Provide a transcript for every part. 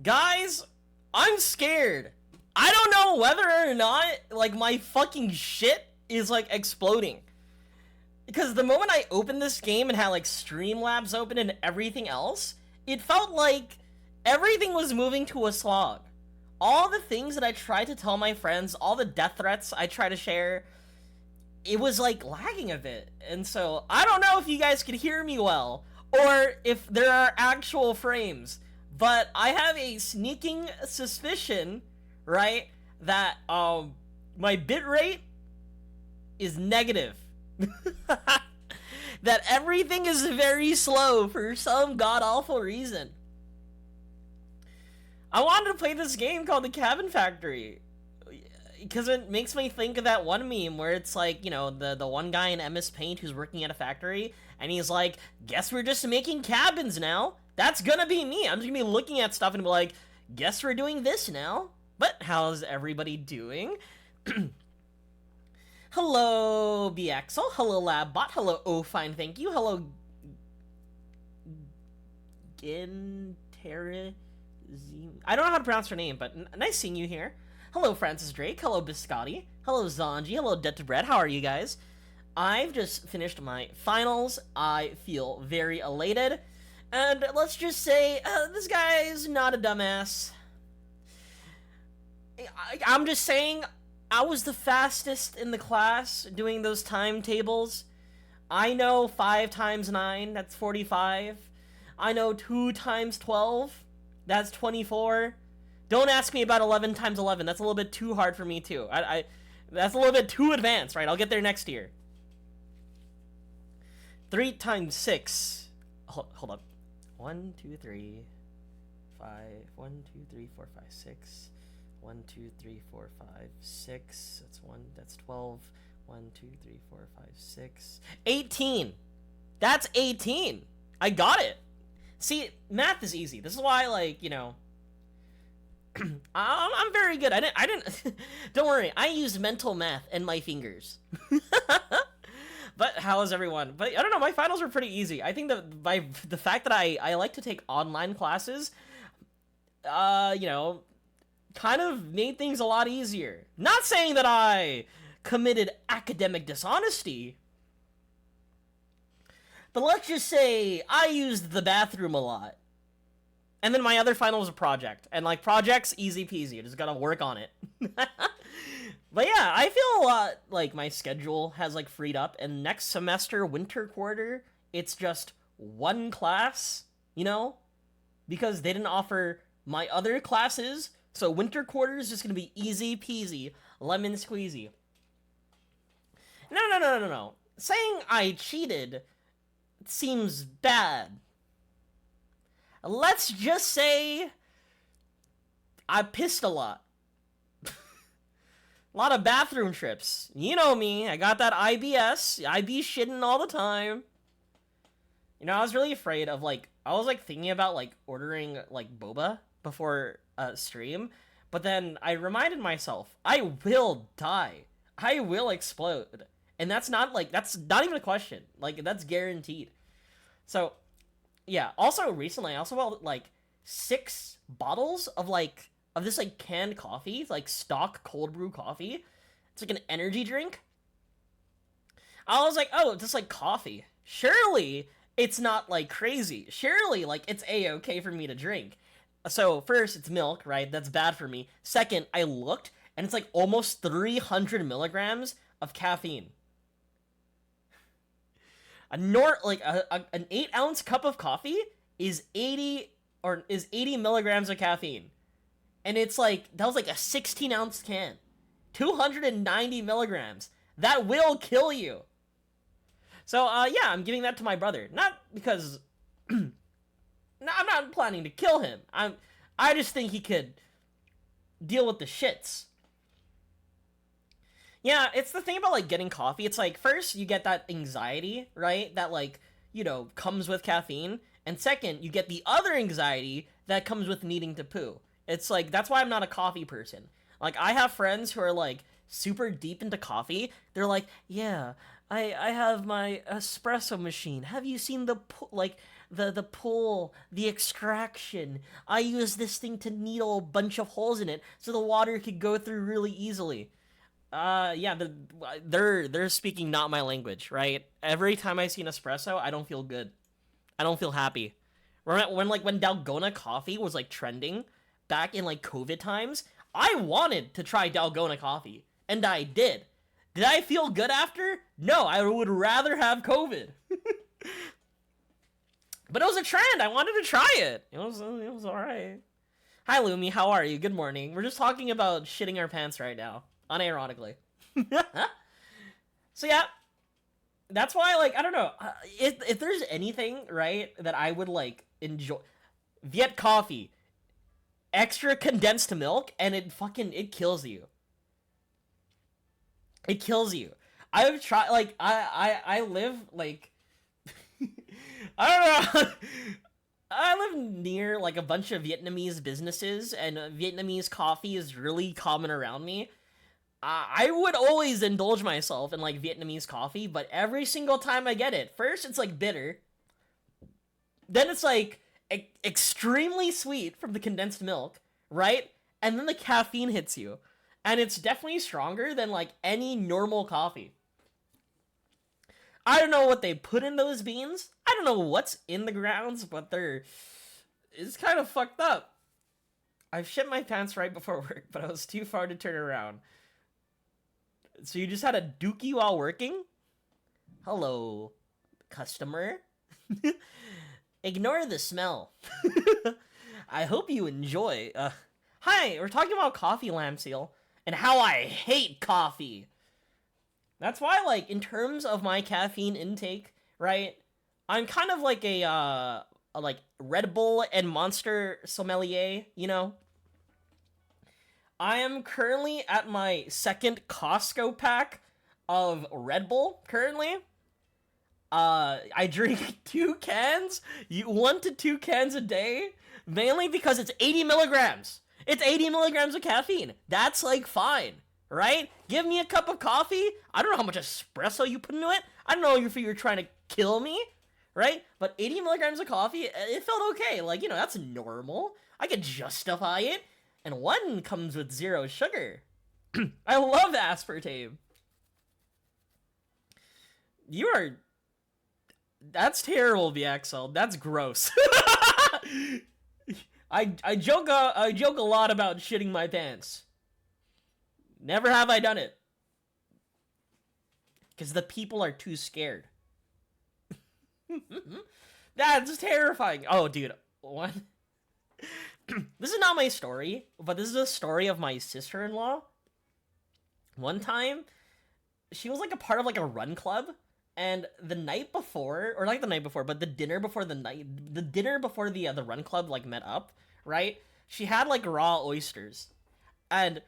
Guys, I'm scared. I don't know whether or not, like, my fucking shit is, like, exploding. Because the moment I opened this game and had, like, Streamlabs open and everything else, it felt like everything was moving to a slog. All the things that I tried to tell my friends, all the death threats I try to share, it was, like, lagging a bit. And so, I don't know if you guys can hear me well, or if there are actual frames. But I have a sneaking suspicion, right, that my bitrate is negative. That everything is very slow for some god-awful reason. I wanted to play this game called The Cabin Factory because it makes me think of that one meme where it's like, you know, the one guy in MS Paint who's working at a factory, and he's like, guess we're just making cabins now. That's gonna be me. I'm just gonna be looking at stuff and be like, guess we're doing this now. But how's everybody doing? Hello, BXL. Hello, LabBot. Hello, Oh Fine, thank you. Hello, Gintera. I don't know how to pronounce her name, but nice seeing you here. Hello, Francis Drake. Hello, Biscotti. Hello, Zanji. Hello, Dead to Bread. How are you guys? I've just finished my finals. I feel very elated. And let's just say, this guy's not a dumbass. I'm just saying, I was the fastest in the class doing those timetables. I know 5 times 9, that's 45. I know 2 times 12, that's 24. Don't ask me about 11 times 11, that's a little bit too hard for me too. That's a little bit too advanced, right? I'll get there next year. 3 times 6. Hold up. 1, 2, 3, 5. 1, 2, 3, 4, 5, 6. 1, 2, 3, 4, 5, 6. That's 1. That's 12. 1, 2, 3, 4, 5, 6. 18. That's 18. I got it. See, math is easy. This is why, like, you know, I'm very good. I didn't. Don't worry. I used mental math and my fingers. But how is everyone? But I don't know. My finals were pretty easy. I think that by the fact that I like to take online classes, you know, kind of made things a lot easier. Not saying that I committed academic dishonesty, but let's just say I used the bathroom a lot. And then my other final was a project. And, like, projects, easy peasy. You just gotta work on it. But yeah, I feel a lot like my schedule has, like, freed up. And next semester, winter quarter, it's just one class, you know? Because they didn't offer my other classes. So winter quarter is just gonna be easy peasy, lemon squeezy. No. Saying I cheated seems bad. Let's just say I pissed a lot. A lot of bathroom trips. You know me, I got that IBS. I be shitting all the time. You know, I was really afraid of, like, I was, like, thinking about, like, ordering, like, boba before stream, but then I reminded myself, I will die. I will explode. And that's not, like, that's not even a question. Like, that's guaranteed. So, yeah, also recently, I also bought, like, 6 bottles of, like, of this, like, canned coffee, like, stock cold brew coffee. It's like an energy drink. I was like, oh, just like coffee. Surely it's not, like, crazy. Surely, like, it's a-okay for me to drink. So, first, it's milk, right? That's bad for me. Second, I looked, and it's, like, almost 300 milligrams of caffeine. An 8-ounce cup of coffee is 80 milligrams of caffeine. And it's like, that was like a 16-ounce can. 290 milligrams. That will kill you. So, yeah, I'm giving that to my brother. Not because... no, I'm not planning to kill him. I just think he could deal with the shits. Yeah, it's the thing about, like, getting coffee. It's like, first, you get that anxiety, right? That, like, you know, comes with caffeine. And second, you get the other anxiety that comes with needing to poo. It's like, that's why I'm not a coffee person. Like, I have friends who are, like, super deep into coffee. They're like, yeah, I have my espresso machine. Have you seen the, like, the pull, the extraction. I use this thing to needle a bunch of holes in it so the water could go through really easily. Yeah, they're speaking not my language, right? Every time I see an espresso, I don't feel good. I don't feel happy. When Dalgona coffee was like trending back in like COVID times, I wanted to try Dalgona coffee, and I did. Did I feel good after? No, I would rather have COVID. But it was a trend. I wanted to try it. It was all right. Hi Lumi, how are you? Good morning. We're just talking about shitting our pants right now, unironically. So yeah, that's why, like, I don't know, if there's anything, right, that I would like enjoy, Viet coffee, extra condensed milk, and it kills you. It kills you. I've tried, like, I live, like, I don't know. I live near, like, a bunch of Vietnamese businesses, and Vietnamese coffee is really common around me. I would always indulge myself in, like, Vietnamese coffee, but every single time I get it, first it's, like, bitter. Then it's, like, extremely sweet from the condensed milk, right? And then the caffeine hits you. And it's definitely stronger than, like, any normal coffee. I don't know what they put in those beans. I don't know what's in the grounds, but it's kind of fucked up. I shit my pants right before work, but I was too far to turn around. So you just had a dookie while working? Hello, customer. Ignore the smell. I hope you enjoy. Hi, we're talking about coffee, lamb seal, and how I hate coffee. That's why, like, in terms of my caffeine intake, right, I'm kind of like a like Red Bull and Monster sommelier, you know? I am currently at my second Costco pack of Red Bull, currently. I drink 2 cans, 1 to 2 cans a day, mainly because it's 80 milligrams. It's 80 milligrams of caffeine. That's, like, fine, right? Give me a cup of coffee. I don't know how much espresso you put into it. I don't know if you're trying to kill me, right? But 80 milligrams of coffee, it felt okay. Like, you know, that's normal. I could justify it. And 1 comes with 0 sugar. I love aspartame. That's terrible, BXL. That's gross. I joke a lot about shitting my pants. Never have I done it. Because the people are too scared. That's terrifying. Oh, dude. What? This is not my story, but this is a story of my sister-in-law. One time, she was like a part of like a run club, and the night before, or like the night before, but the dinner before the run club like met up, right? She had like raw oysters, and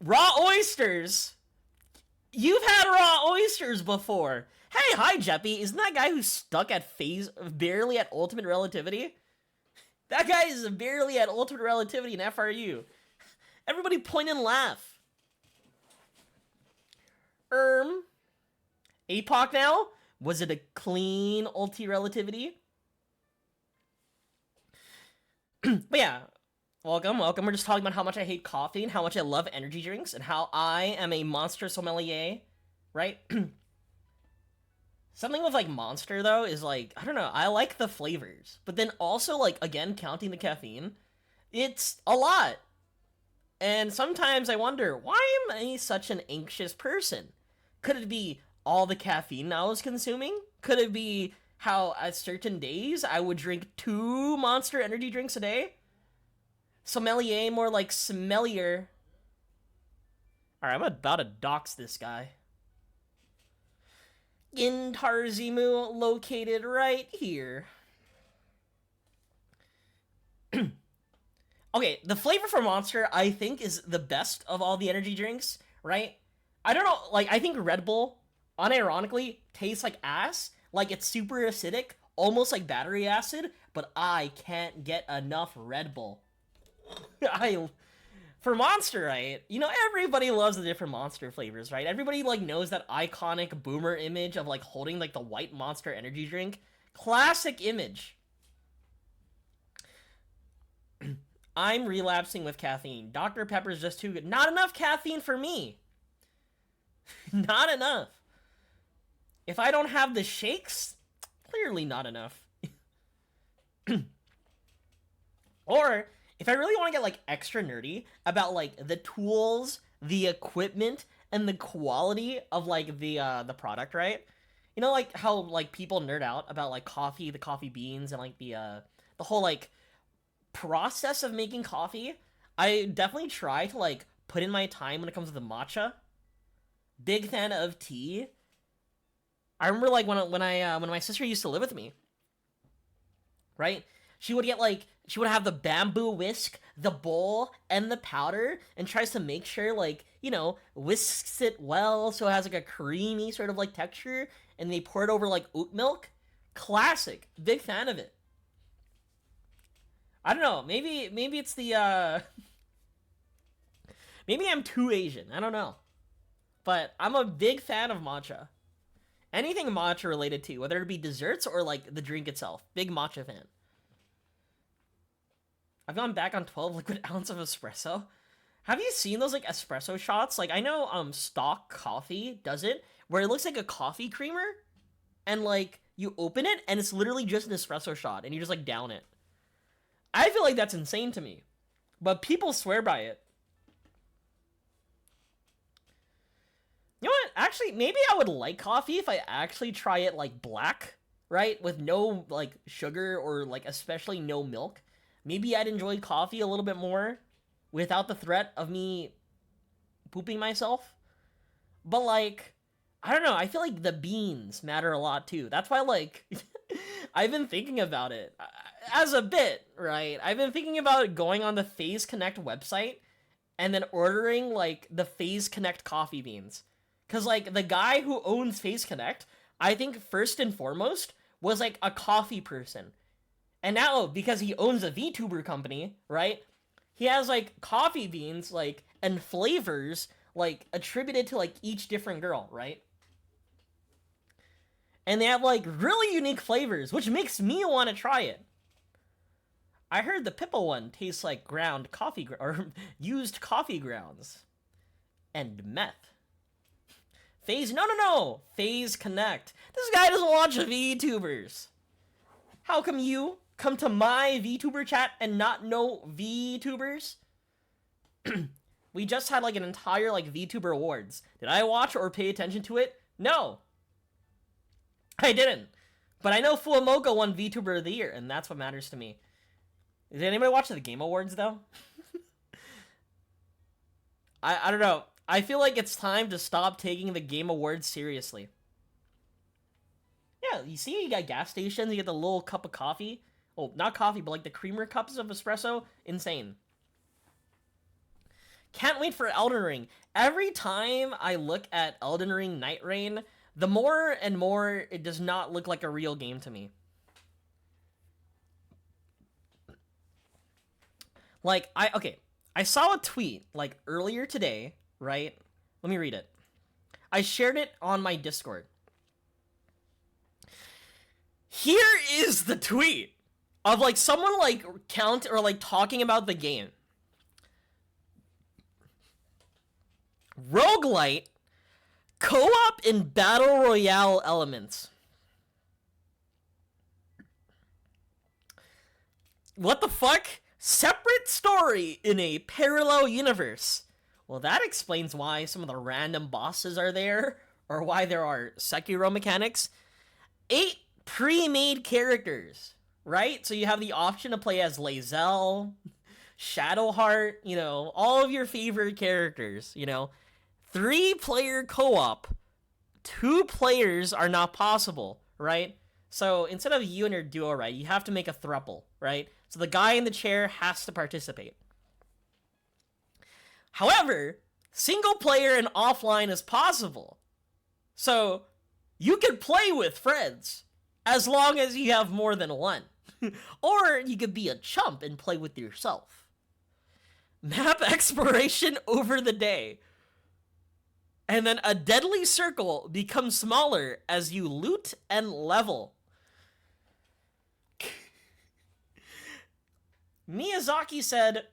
raw oysters. You've had raw oysters before. Hey, hi, Jeppy. Isn't that guy who's stuck at barely at ultimate relativity? That guy is barely at ultimate relativity in FRU. Everybody point and laugh. APOC now? Was it a clean ulti relativity? But yeah, welcome. We're just talking about how much I hate coffee and how much I love energy drinks and how I am a Monster sommelier, right? Something with, like, Monster, though, is, like, I don't know, I like the flavors. But then also, like, again, counting the caffeine, it's a lot. And sometimes I wonder, why am I such an anxious person? Could it be all the caffeine I was consuming? Could it be how at certain days I would drink 2 Monster energy drinks a day? Sommelier, more like sommelier. Alright, I'm about to dox this guy. Intarzimu, located right here. Okay, the flavor for Monster, I think, is the best of all the energy drinks, right? I don't know, like, I think Red Bull, unironically, tastes like ass. Like, it's super acidic, almost like battery acid, but I can't get enough Red Bull. For Monster, right? You know, everybody loves the different Monster flavors, right? Everybody, like, knows that iconic boomer image of, like, holding, like, the white Monster energy drink Classic image. I'm relapsing with caffeine. Dr. Pepper's just too good. Not enough caffeine for me. Not enough. If I don't have the shakes, clearly not enough. Or if I really want to get like extra nerdy about like the tools, the equipment, and the quality of like the product, right? You know, like how like people nerd out about like coffee, the coffee beans, and like the whole like process of making coffee. I definitely try to like put in my time when it comes to the matcha. Big fan of tea. I remember like when my sister used to live with me, right? She would get like she would have the bamboo whisk, the bowl, and the powder, and tries to make sure like, you know, whisks it well so it has like a creamy sort of like texture, and they pour it over like oat milk. Classic. Big fan of it. I don't know. Maybe it's the maybe I'm too Asian. I don't know. But I'm a big fan of matcha. Anything matcha related to, whether it be desserts or like the drink itself. Big matcha fan. I've gone back on 12 liquid ounce of espresso. Have you seen those like espresso shots? Like I know Stock Coffee does it where it looks like a coffee creamer and like you open it and it's literally just an espresso shot and you just like down it. I feel like that's insane to me. But people swear by it. You know what? Actually, maybe I would like coffee if I actually try it like black, right? With no like sugar or like especially no milk. Maybe I'd enjoy coffee a little bit more without the threat of me pooping myself. But like, I don't know. I feel like the beans matter a lot too. That's why like I've been thinking about it as a bit, right? I've been thinking about going on the Phase Connect website and then ordering like the Phase Connect coffee beans. Cause like the guy who owns Phase Connect, I think first and foremost was like a coffee person. And now because he owns a VTuber company, right? He has like coffee beans like and flavors like attributed to like each different girl, right? And they have like really unique flavors, which makes me want to try it. I heard the Pippa one tastes like ground coffee or used coffee grounds and meth. No. Phase Connect. This guy doesn't watch VTubers. How come you come to my VTuber chat and not know VTubers? We just had like an entire like VTuber awards. Did I watch or pay attention to it? No. I didn't. But I know Fuamoka won VTuber of the Year, and that's what matters to me. Did anybody watch the Game Awards though? I don't know. I feel like it's time to stop taking the Game Awards seriously. Yeah, you see, you got gas stations, you get the little cup of coffee. Oh, not coffee, but like the creamer cups of espresso. Insane. Can't wait for Elden Ring. Every time I look at Elden Ring Night Rain, the more and more it does not look like a real game to me. Like, I saw a tweet like earlier today, right? Let me read it. I shared it on my Discord. Here is the tweet of like someone like count or like talking about the game. Roguelite, co-op and battle royale elements. What the fuck? Separate story in a parallel universe. Well, that explains why some of the random bosses are there, or why there are Sekiro mechanics. 8 pre-made characters, right? So you have the option to play as Lae'zel, Shadowheart, you know, all of your favorite characters, you know. 3-player co-op. 2 players are not possible, right? So instead of you and your duo, right, you have to make a throuple, right? So the guy in the chair has to participate. However, single player and offline is possible. So you can play with friends as long as you have more than one. Or you could be a chump and play with yourself. Map exploration over the day. And then a deadly circle becomes smaller as you loot and level. Miyazaki said,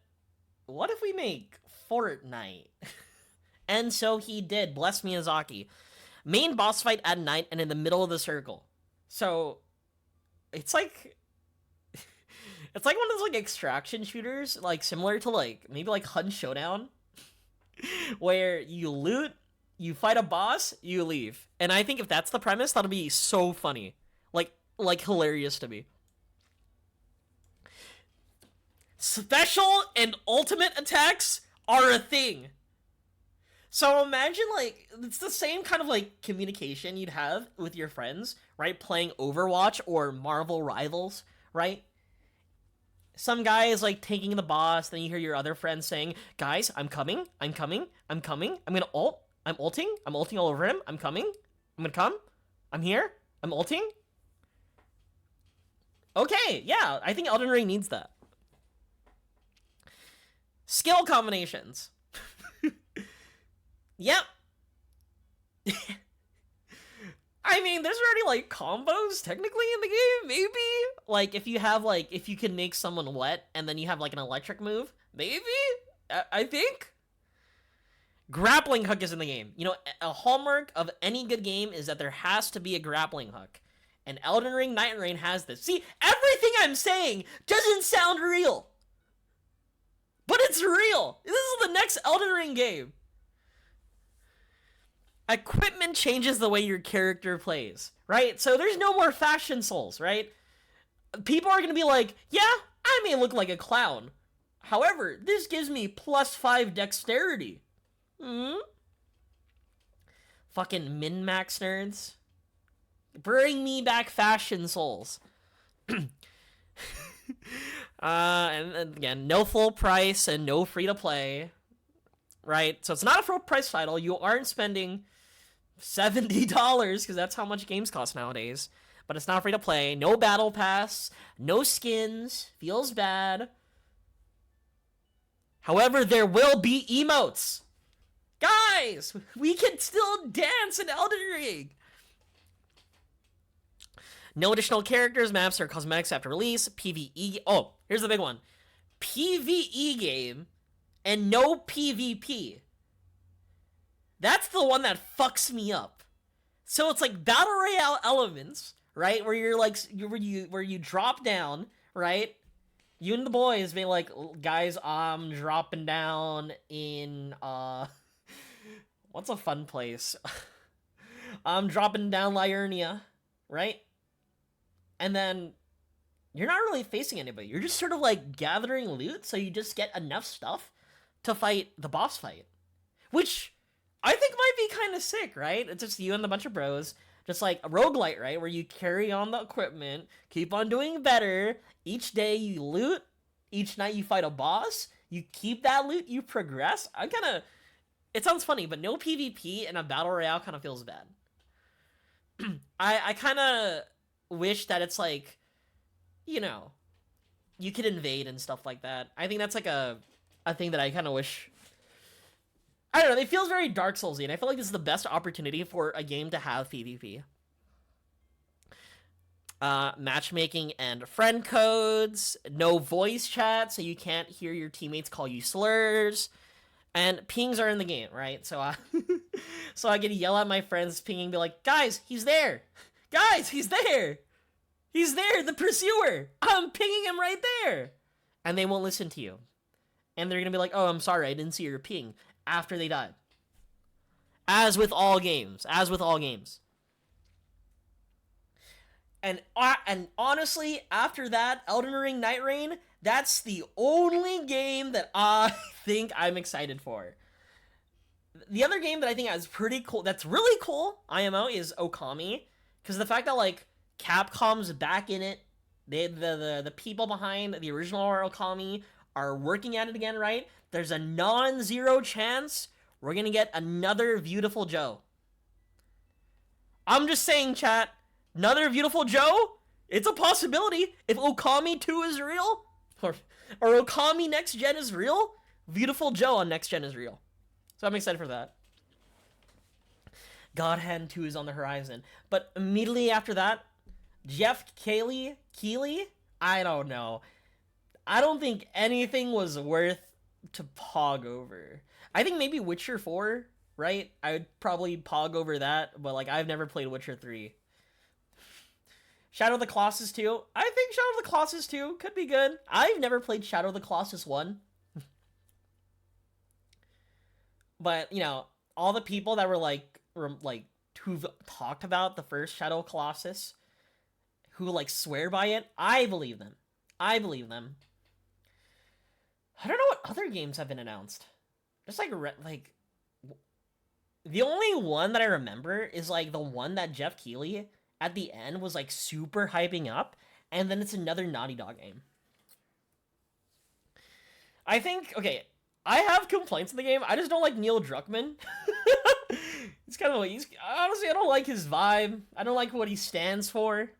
what if we make Fortnite? And so he did. Bless Miyazaki. Main boss fight at night and in the middle of the circle. So it's like it's like one of those like extraction shooters, like similar to like maybe like Hunt Showdown, where you loot, you fight a boss, you leave. And I think if that's the premise, that'll be so funny. Like hilarious to me. Special and ultimate attacks are a thing. So imagine, like, it's the same kind of, like, communication you'd have with your friends, right? Playing Overwatch or Marvel Rivals, right? Some guy is, like, taking the boss, then you hear your other friends saying, guys, I'm coming, I'm coming, I'm coming, I'm gonna ult, I'm ulting all over him, I'm coming, I'm gonna come, I'm here, I'm ulting. Okay, yeah, I think Elden Ring needs that. Skill combinations. Yep. I mean, there's already, like, combos, technically, in the game, maybe? Like, if you can make someone wet, and then you have, like, an electric move, maybe? I think? Grappling hook is in the game. You know, a hallmark of any good game is that there has to be a grappling hook. And Elden Ring Night Rain has this. See, everything I'm saying doesn't sound real. But it's real. This is the next Elden Ring game. Equipment changes the way your character plays, right? So there's no more fashion souls, right? People are going to be like, yeah, I may look like a clown. However, this gives me +5 dexterity. Fucking min-max nerds. Bring me back fashion souls. And again, no full price and no free to play, right? So it's not a full price title. You aren't spending $70 because that's how much games cost nowadays. But it's not free to play. No battle pass. No skins. Feels bad. However, there will be emotes. Guys, we can still dance in Elden Ring. No additional characters, maps, or cosmetics after release. PvE. Oh, here's the big one. PvE game and no PvP. That's the one that fucks me up. So it's like battle royale elements, right? Where you're like, where you drop down, right? You and the boys being like, guys, I'm dropping down in what's a fun place? I'm dropping down Liurnia, right? And then you're not really facing anybody. You're just sort of like gathering loot, so you just get enough stuff to fight the boss fight. Which I think might be kind of sick, right? It's just you and a bunch of bros. Just like a roguelite, right? Where you carry on the equipment, keep on doing better. Each day you loot. Each night you fight a boss. You keep that loot, you progress. It sounds funny, but no PvP in a battle royale kind of feels bad. I kind of wish that it's like, you know, you could invade and stuff like that. I think that's like a thing that I kind of wish. I don't know, it feels very Dark Souls-y, and I feel like this is the best opportunity for a game to have PvP. Matchmaking and friend codes, no voice chat, so you can't hear your teammates call you slurs, and pings are in the game, right? So, so I get to yell at my friends pinging, be like, guys, he's there! Guys, he's there! He's there, the pursuer! I'm pinging him right there! And they won't listen to you. And they're gonna be like, oh, I'm sorry, I didn't see your ping, after they died. As with all games. And honestly, after that, Elden Ring Night Rain, that's the only game that I think I'm excited for. The other game that I think is pretty cool, that's really cool, IMO, is Okami. Because the fact that, like, Capcom's back in it, the people behind the original Okami are working at it again, right? There's a non-zero chance we're gonna get another Beautiful Joe. I'm just saying, chat, another Beautiful Joe? It's a possibility. If Okami 2 is real, or Okami Next Gen is real, Beautiful Joe on Next Gen is real. So I'm excited for that. God Hand 2 is on the horizon. But immediately after that, Jeff Keighley? I don't know. I don't think anything was worth to pog over. I think maybe Witcher 4, right? I would probably pog over that, but like I've never played Witcher 3. Shadow of the Colossus 2. I think Shadow of the Colossus 2 could be good. I've never played Shadow of the Colossus 1. But, you know, all the people that were who've talked about the first Shadow of Colossus, who like swear by it, I believe them. I believe them. I don't know what other games have been announced. Just like the only one that I remember is like the one that Jeff Keighley at the end was like super hyping up, and then it's another Naughty Dog game. I think, okay, I have complaints in the game. I just don't like Neil Druckmann. It's kind of like, honestly, I don't like his vibe. I don't like what he stands for.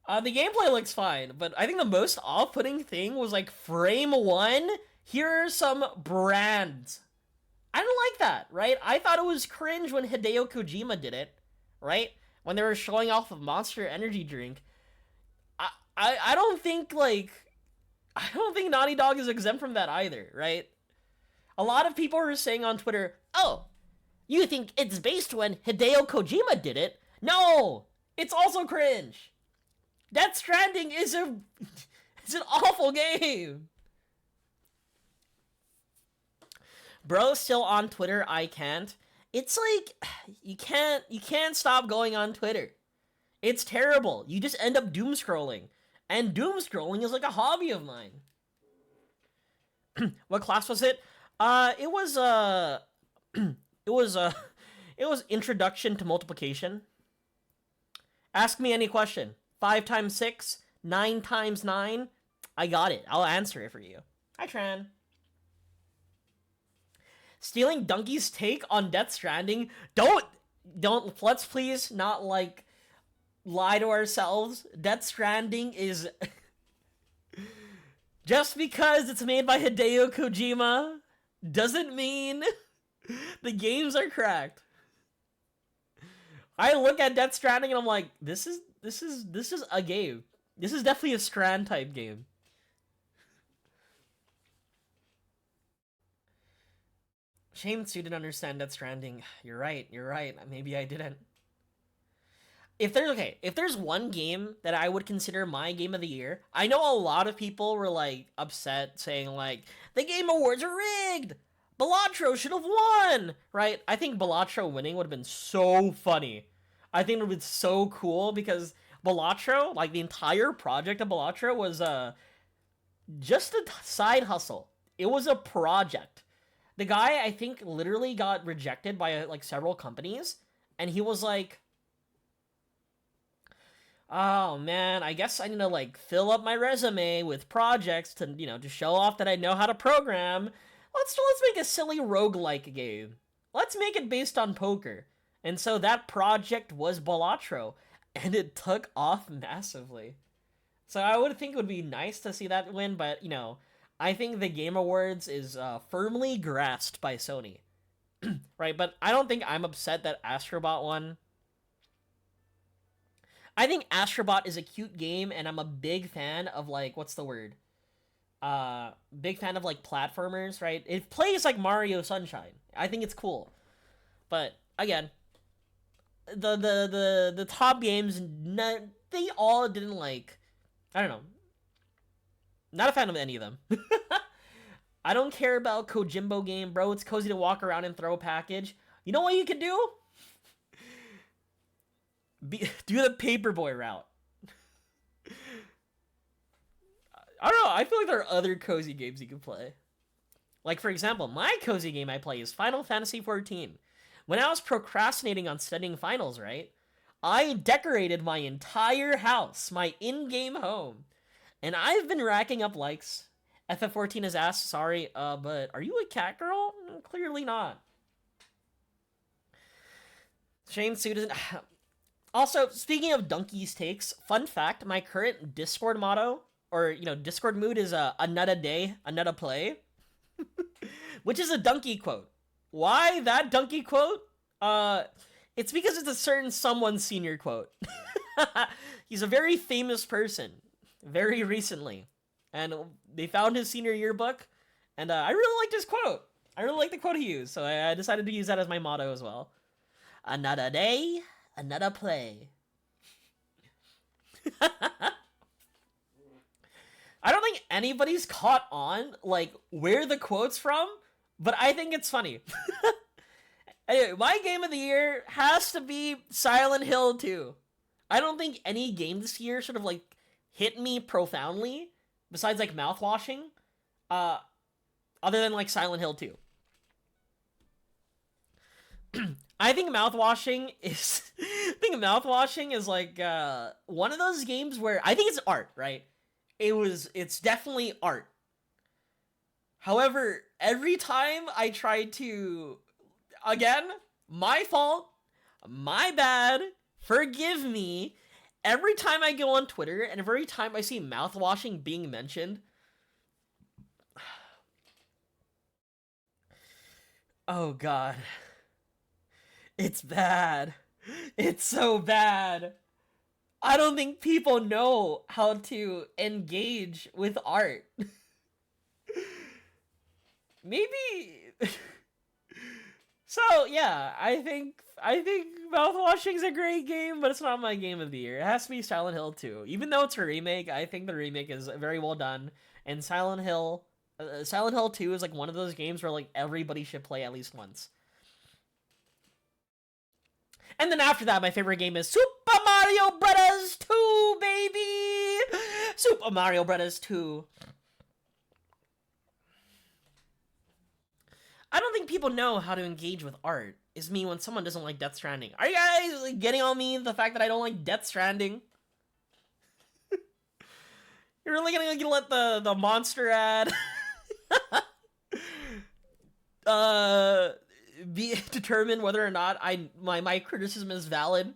The gameplay looks fine, but I think the most off-putting thing was like frame 1. Here are some brands. I don't like that, right? I thought it was cringe when Hideo Kojima did it, right? When they were showing off a Monster Energy drink. I don't think Naughty Dog is exempt from that either, right? A lot of people were saying on Twitter, "Oh, you think it's based when Hideo Kojima did it?" No, it's also cringe. Death Stranding is it's an awful game. Bro, still on Twitter, I can't. It's like you can't stop going on Twitter. It's terrible. You just end up doom scrolling. And doom scrolling is like a hobby of mine. What class was it? It was Introduction to Multiplication. Ask me any question. 5 times 6, 9 times 9. I got it. I'll answer it for you. Hi, Tran. Stealing Donkey's take on Death Stranding. Don't. Let's please not like lie to ourselves. Death Stranding is just because it's made by Hideo Kojima doesn't mean the games are cracked. I look at Death Stranding and I'm like, this is a game. This is definitely a Strand type game. Shame Sue didn't understand Death Stranding. You're right. Maybe I didn't. If there's one game that I would consider my game of the year, I know a lot of people were like upset saying like the Game Awards are rigged. Balatro should have won, right? I think Balatro winning would have been so funny. I think it would have been so cool because Balatro, like the entire project of Balatro was just a side hustle. It was a project. The guy, I think, literally got rejected by like several companies, and he was like, "Oh man, I guess I need to like fill up my resume with projects to, you know, to show off that I know how to program. Let's make a silly roguelike game. Let's make it based on poker." And so that project was Balatro, and it took off massively. So I would think it would be nice to see that win, but you know, I think the Game Awards is firmly grasped by Sony. Right, but I don't think I'm upset that Astrobot won. I think Astrobot is a cute game, and I'm a big fan of, like, what's the word? Big fan of, like, platformers, right? It plays like Mario Sunshine. I think it's cool. But, again, the top games, they all didn't, like, I don't know. Not a fan of any of them. I don't care about Kojimbo game, bro. It's cozy to walk around and throw a package. You know what you can do? Do the Paperboy route. I don't know. I feel like there are other cozy games you can play. Like, for example, my cozy game I play is Final Fantasy XIV. When I was procrastinating on studying finals, right? I decorated my entire house, my in-game home. And I've been racking up likes. FF14 has asked, sorry, but are you a cat girl? Clearly not. Shane Sue doesn't... Also, speaking of Donkey's takes, fun fact, my current Discord motto, or, you know, Discord mood is another day, another play. Which is a Donkey quote. Why that Donkey quote? It's because it's a certain someone senior quote. He's a very famous person. Very recently. and they found his senior yearbook, and I really liked his quote. I really liked the quote he used, so I decided to use that as my motto as well. Another day, another play. I don't think anybody's caught on, like, where the quote's from, but I think it's funny. Anyway, my game of the year has to be Silent Hill 2. I don't think any game this year sort of, like, hit me profoundly, besides, like, mouthwashing, other than, like, Silent Hill 2. I think mouthwashing is like one of those games where I think it's art, right? It's definitely art. However, every time I try to, again, my fault, my bad, forgive me. Every time I go on Twitter and every time I see mouthwashing being mentioned, oh god. It's bad. It's so bad. I don't think people know how to engage with art. Maybe. So yeah, I think mouthwashing's a great game, but it's not my game of the year. It has to be Silent Hill 2. Even though it's a remake, I think the remake is very well done. And Silent Hill 2 is like one of those games where like everybody should play at least once. And then after that, my favorite game is Super Mario Bros. 2, baby! Super Mario Bros. 2. I don't think people know how to engage with art. Is me when someone doesn't like Death Stranding. Are you guys like, getting on me the fact that I don't like Death Stranding? You're really gonna let the monster ad be determine whether or not my criticism is valid?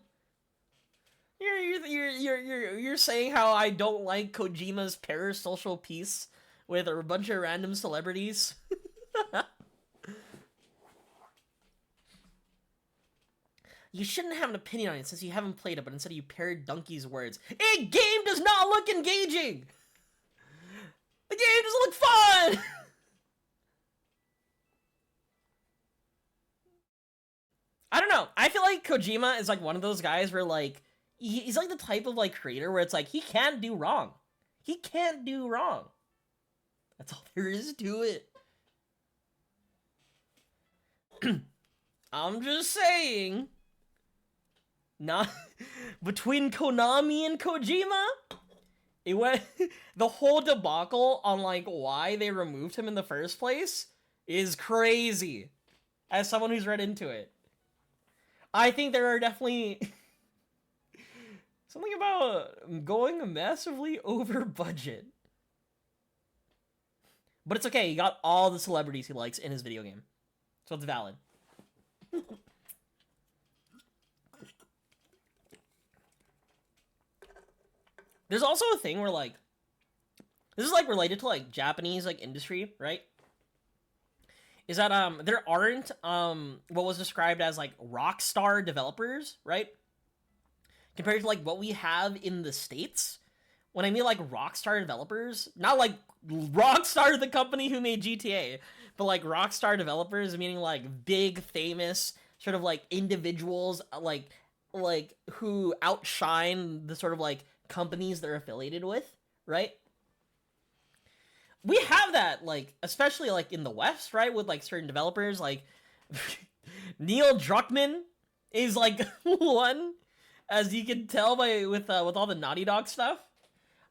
You're saying how I don't like Kojima's parasocial piece with a bunch of random celebrities? You shouldn't have an opinion on it since you haven't played it, but instead you parrot Donkey's words. A game does not look engaging! The game doesn't look fun! I don't know. I feel like Kojima is like one of those guys where like, he's like the type of like creator where it's like, he can't do wrong. He can't do wrong. That's all there is to it. I'm just saying. Not between Konami and Kojima, it went the whole debacle on like why they removed him in the first place is crazy. As someone who's read into it, I think there are definitely something about going massively over budget. But it's okay, he got all the celebrities he likes in his video game, so it's valid. There's also a thing where, like, this is, like, related to, like, Japanese, like, industry, right? Is that, there aren't, what was described as, like, rock star developers, right? Compared to, like, what we have in the States. When I mean, like, rock star developers, not, like, Rockstar, the company who made GTA, but, like, rock star developers, meaning, like, big, famous, sort of, like, individuals, like, who outshine the sort of, like, companies they're affiliated with, right? We have that, like, especially, like, in the West, right? With, like, certain developers, like, Neil Druckmann is, like, one, as you can tell by, with all the Naughty Dog stuff.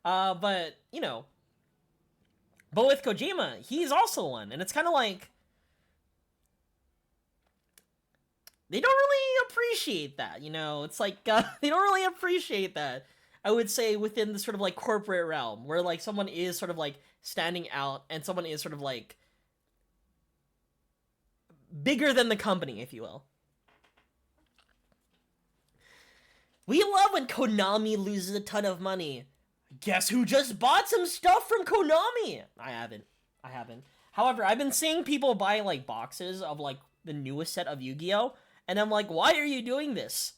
But, you know, but with Kojima, he's also one, and it's kind of like, they don't really appreciate that, you know? It's like, they don't really appreciate that. I would say within the sort of like corporate realm where like someone is sort of like standing out and someone is sort of like bigger than the company, if you will. We love when Konami loses a ton of money. Guess who just bought some stuff from Konami? I haven't. However, I've been seeing people buy like boxes of like the newest set of Yu-Gi-Oh! And I'm like, why are you doing this?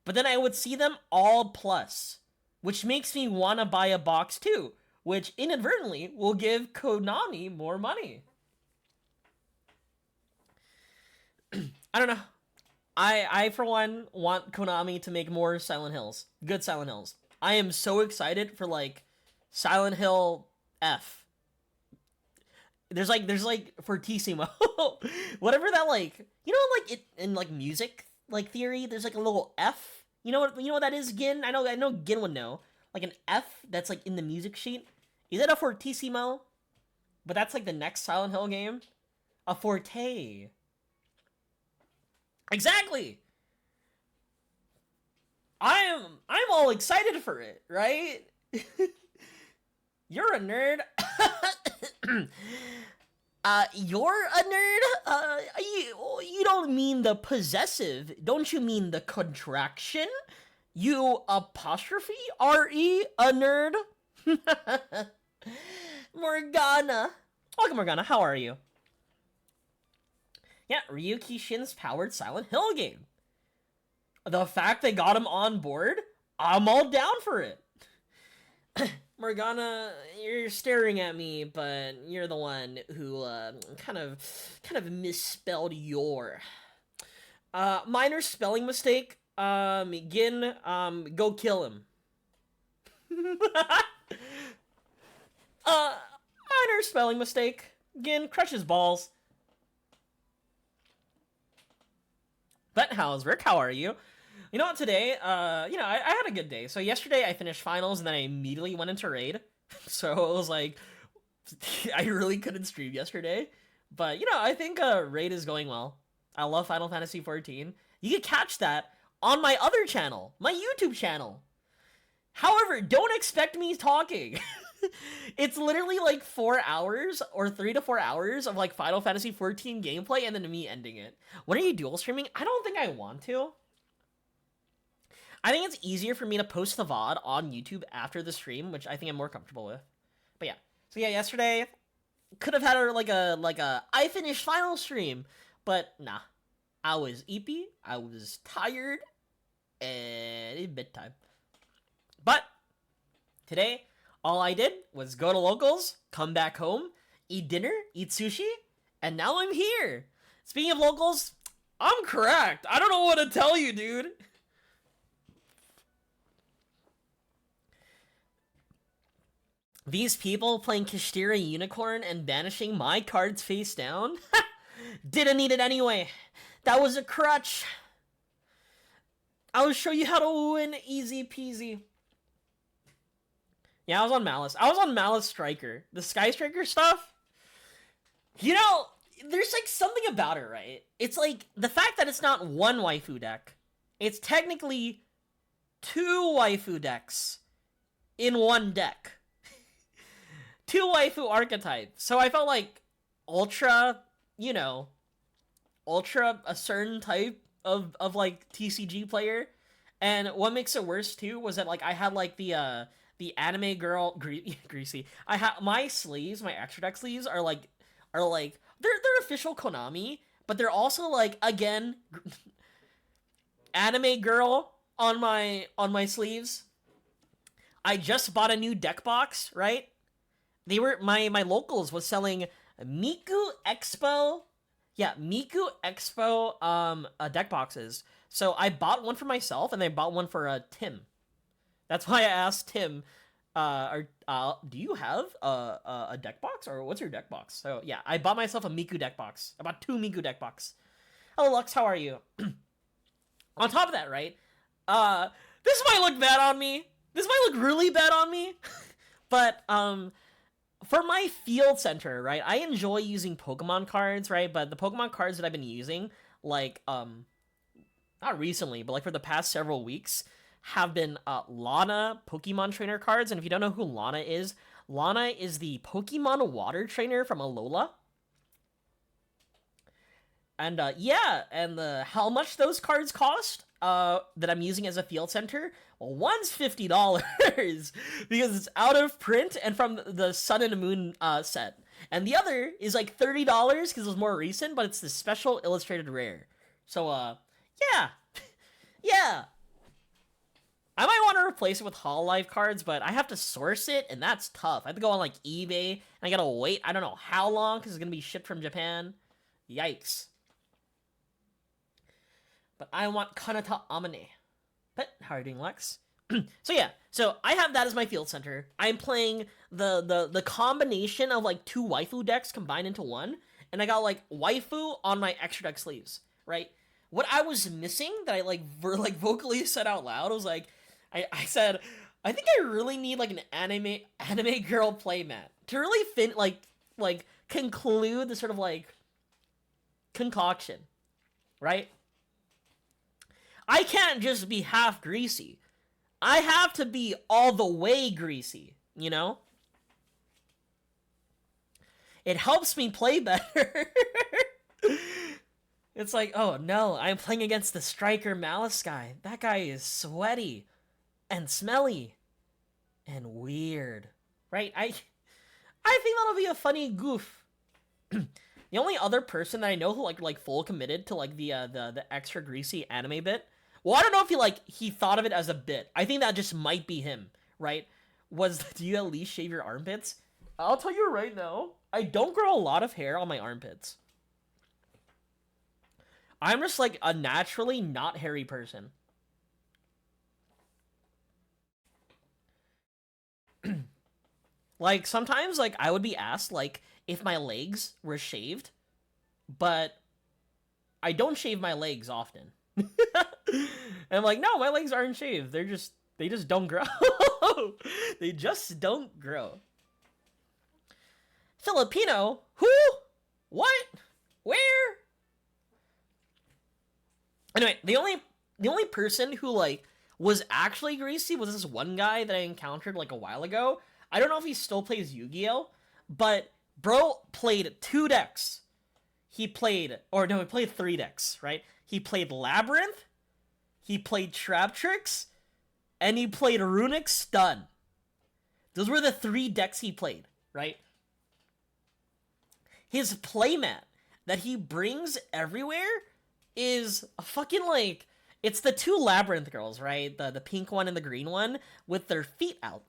But then I would see them all plus, which makes me want to buy a box too, which inadvertently will give Konami more money. I don't know. I for one want Konami to make more Silent Hills. Good Silent Hills. I am so excited for like Silent Hill F. There's like for Tissimo. Whatever that like, you know, like it in like music like theory, there's like a little F. You know what that is, Gin? I know Gin would know. Like an F that's like in the music sheet. Is it a Fortissimo? But that's like the next Silent Hill game. A Forte. Exactly. I'm all excited for it, right? You're a nerd. You're a nerd? You don't mean the possessive. Don't you mean the contraction? You apostrophe R-E, a nerd? Morgana. Welcome, Morgana. How are you? Yeah, Ryuki Shin's powered Silent Hill game. The fact they got him on board, I'm all down for it. Morgana, you're staring at me, but you're the one who kind of misspelled your. Minor spelling mistake. Gin, go kill him. Minor spelling mistake. Gin, crush his balls. But how's Rick? How are you? You know what, today, I had a good day. So yesterday I finished finals and then I immediately went into raid. So it was like, I really couldn't stream yesterday. But, I think raid is going well. I love Final Fantasy XIV. You can catch that on my other channel, my YouTube channel. However, don't expect me talking. It's literally like 4 hours or 3 to 4 hours of like Final Fantasy XIV gameplay and then me ending it. When are you dual streaming? I don't think I want to. I think it's easier for me to post the VOD on YouTube after the stream, which I think I'm more comfortable with. But yeah. So yeah, yesterday could have had like a I finished final stream, but nah. I was eepy, I was tired, and it's bedtime. But today, all I did was go to locals, come back home, eat dinner, eat sushi, and now I'm here. Speaking of locals, I'm cracked. I don't know what to tell you, dude. These people playing Kastira Unicorn and banishing my cards face down? Didn't need it anyway. That was a crutch. I'll show you how to win easy peasy. Yeah, I was on Malice. I was on Malice Striker. The Sky Striker stuff? There's like something about it, right? It's like the fact that it's not one waifu deck. It's technically 2 waifu decks in one deck. 2 waifu archetypes. So I felt like Ultra, Ultra a certain type of like TCG player. And what makes it worse too was that like I had like the anime girl greasy. I have my sleeves, my extra deck sleeves are like they're official Konami, but they're also like again anime girl on my sleeves. I just bought a new deck box, right? They were my locals was selling Miku Expo. Yeah, Miku Expo deck boxes. So I bought one for myself and I bought one for Tim. That's why I asked Tim, do you have a deck box or what's your deck box? So yeah, I bought myself a Miku deck box. I bought 2 Miku deck box. Hello Lux, how are you? On top of that, right? This might look bad on me. This might look really bad on me. But for my field center, right? I enjoy using Pokemon cards, right? But the Pokemon cards that I've been using, like not recently, but like for the past several weeks, have been Lana Pokemon trainer cards. And if you don't know who Lana is the Pokemon water trainer from Alola. And how much those cards cost that I'm using as a field center? Well, one's $50 because it's out of print and from the Sun and Moon set. And the other is like $30 because it was more recent, but it's the special illustrated rare. So, yeah. Yeah. I might want to replace it with Hololive cards, but I have to source it, and that's tough. I have to go on, like, eBay, and I gotta wait I don't know how long, because it's gonna be shipped from Japan. Yikes. But I want Kanata Amane. But how are you doing, Lex? So yeah, so I have that as my field center. I'm playing the combination of, like, 2 waifu decks combined into one, and I got, like, waifu on my extra deck sleeves, right? What I was missing that I, like, vocally said out loud was, like, I said, I think I really need, like, an anime girl playmat to really like conclude the sort of, like, concoction, right? I can't just be half greasy. I have to be all the way greasy, you know? It helps me play better. It's like, oh no, I'm playing against the striker Malice guy. That guy is sweaty and smelly and weird, right? I think that'll be a funny goof. The only other person that I know who like full committed to like the extra greasy anime bit. Well, I don't know if he thought of it as a bit. I think that just might be him, right? Was, do you at least shave your armpits? I'll tell you right now, I don't grow a lot of hair on my armpits. I'm just like a naturally not hairy person. Like sometimes like I would be asked like if my legs were shaved, but I don't shave my legs often. And I'm like, no, my legs aren't shaved. They just don't grow. They just don't grow. Filipino? Who? What? Where? Anyway, the only person who like was actually greasy was this one guy that I encountered like a while ago. I don't know if he still plays Yu-Gi-Oh, but bro played 2 decks. He played 3 decks, right? He played Labyrinth, he played Trap Tricks, and he played Runic Stun. Those were the 3 decks he played, right? His playmat that he brings everywhere is a fucking like, it's the 2 Labyrinth girls, right? The pink one and the green one with their feet out.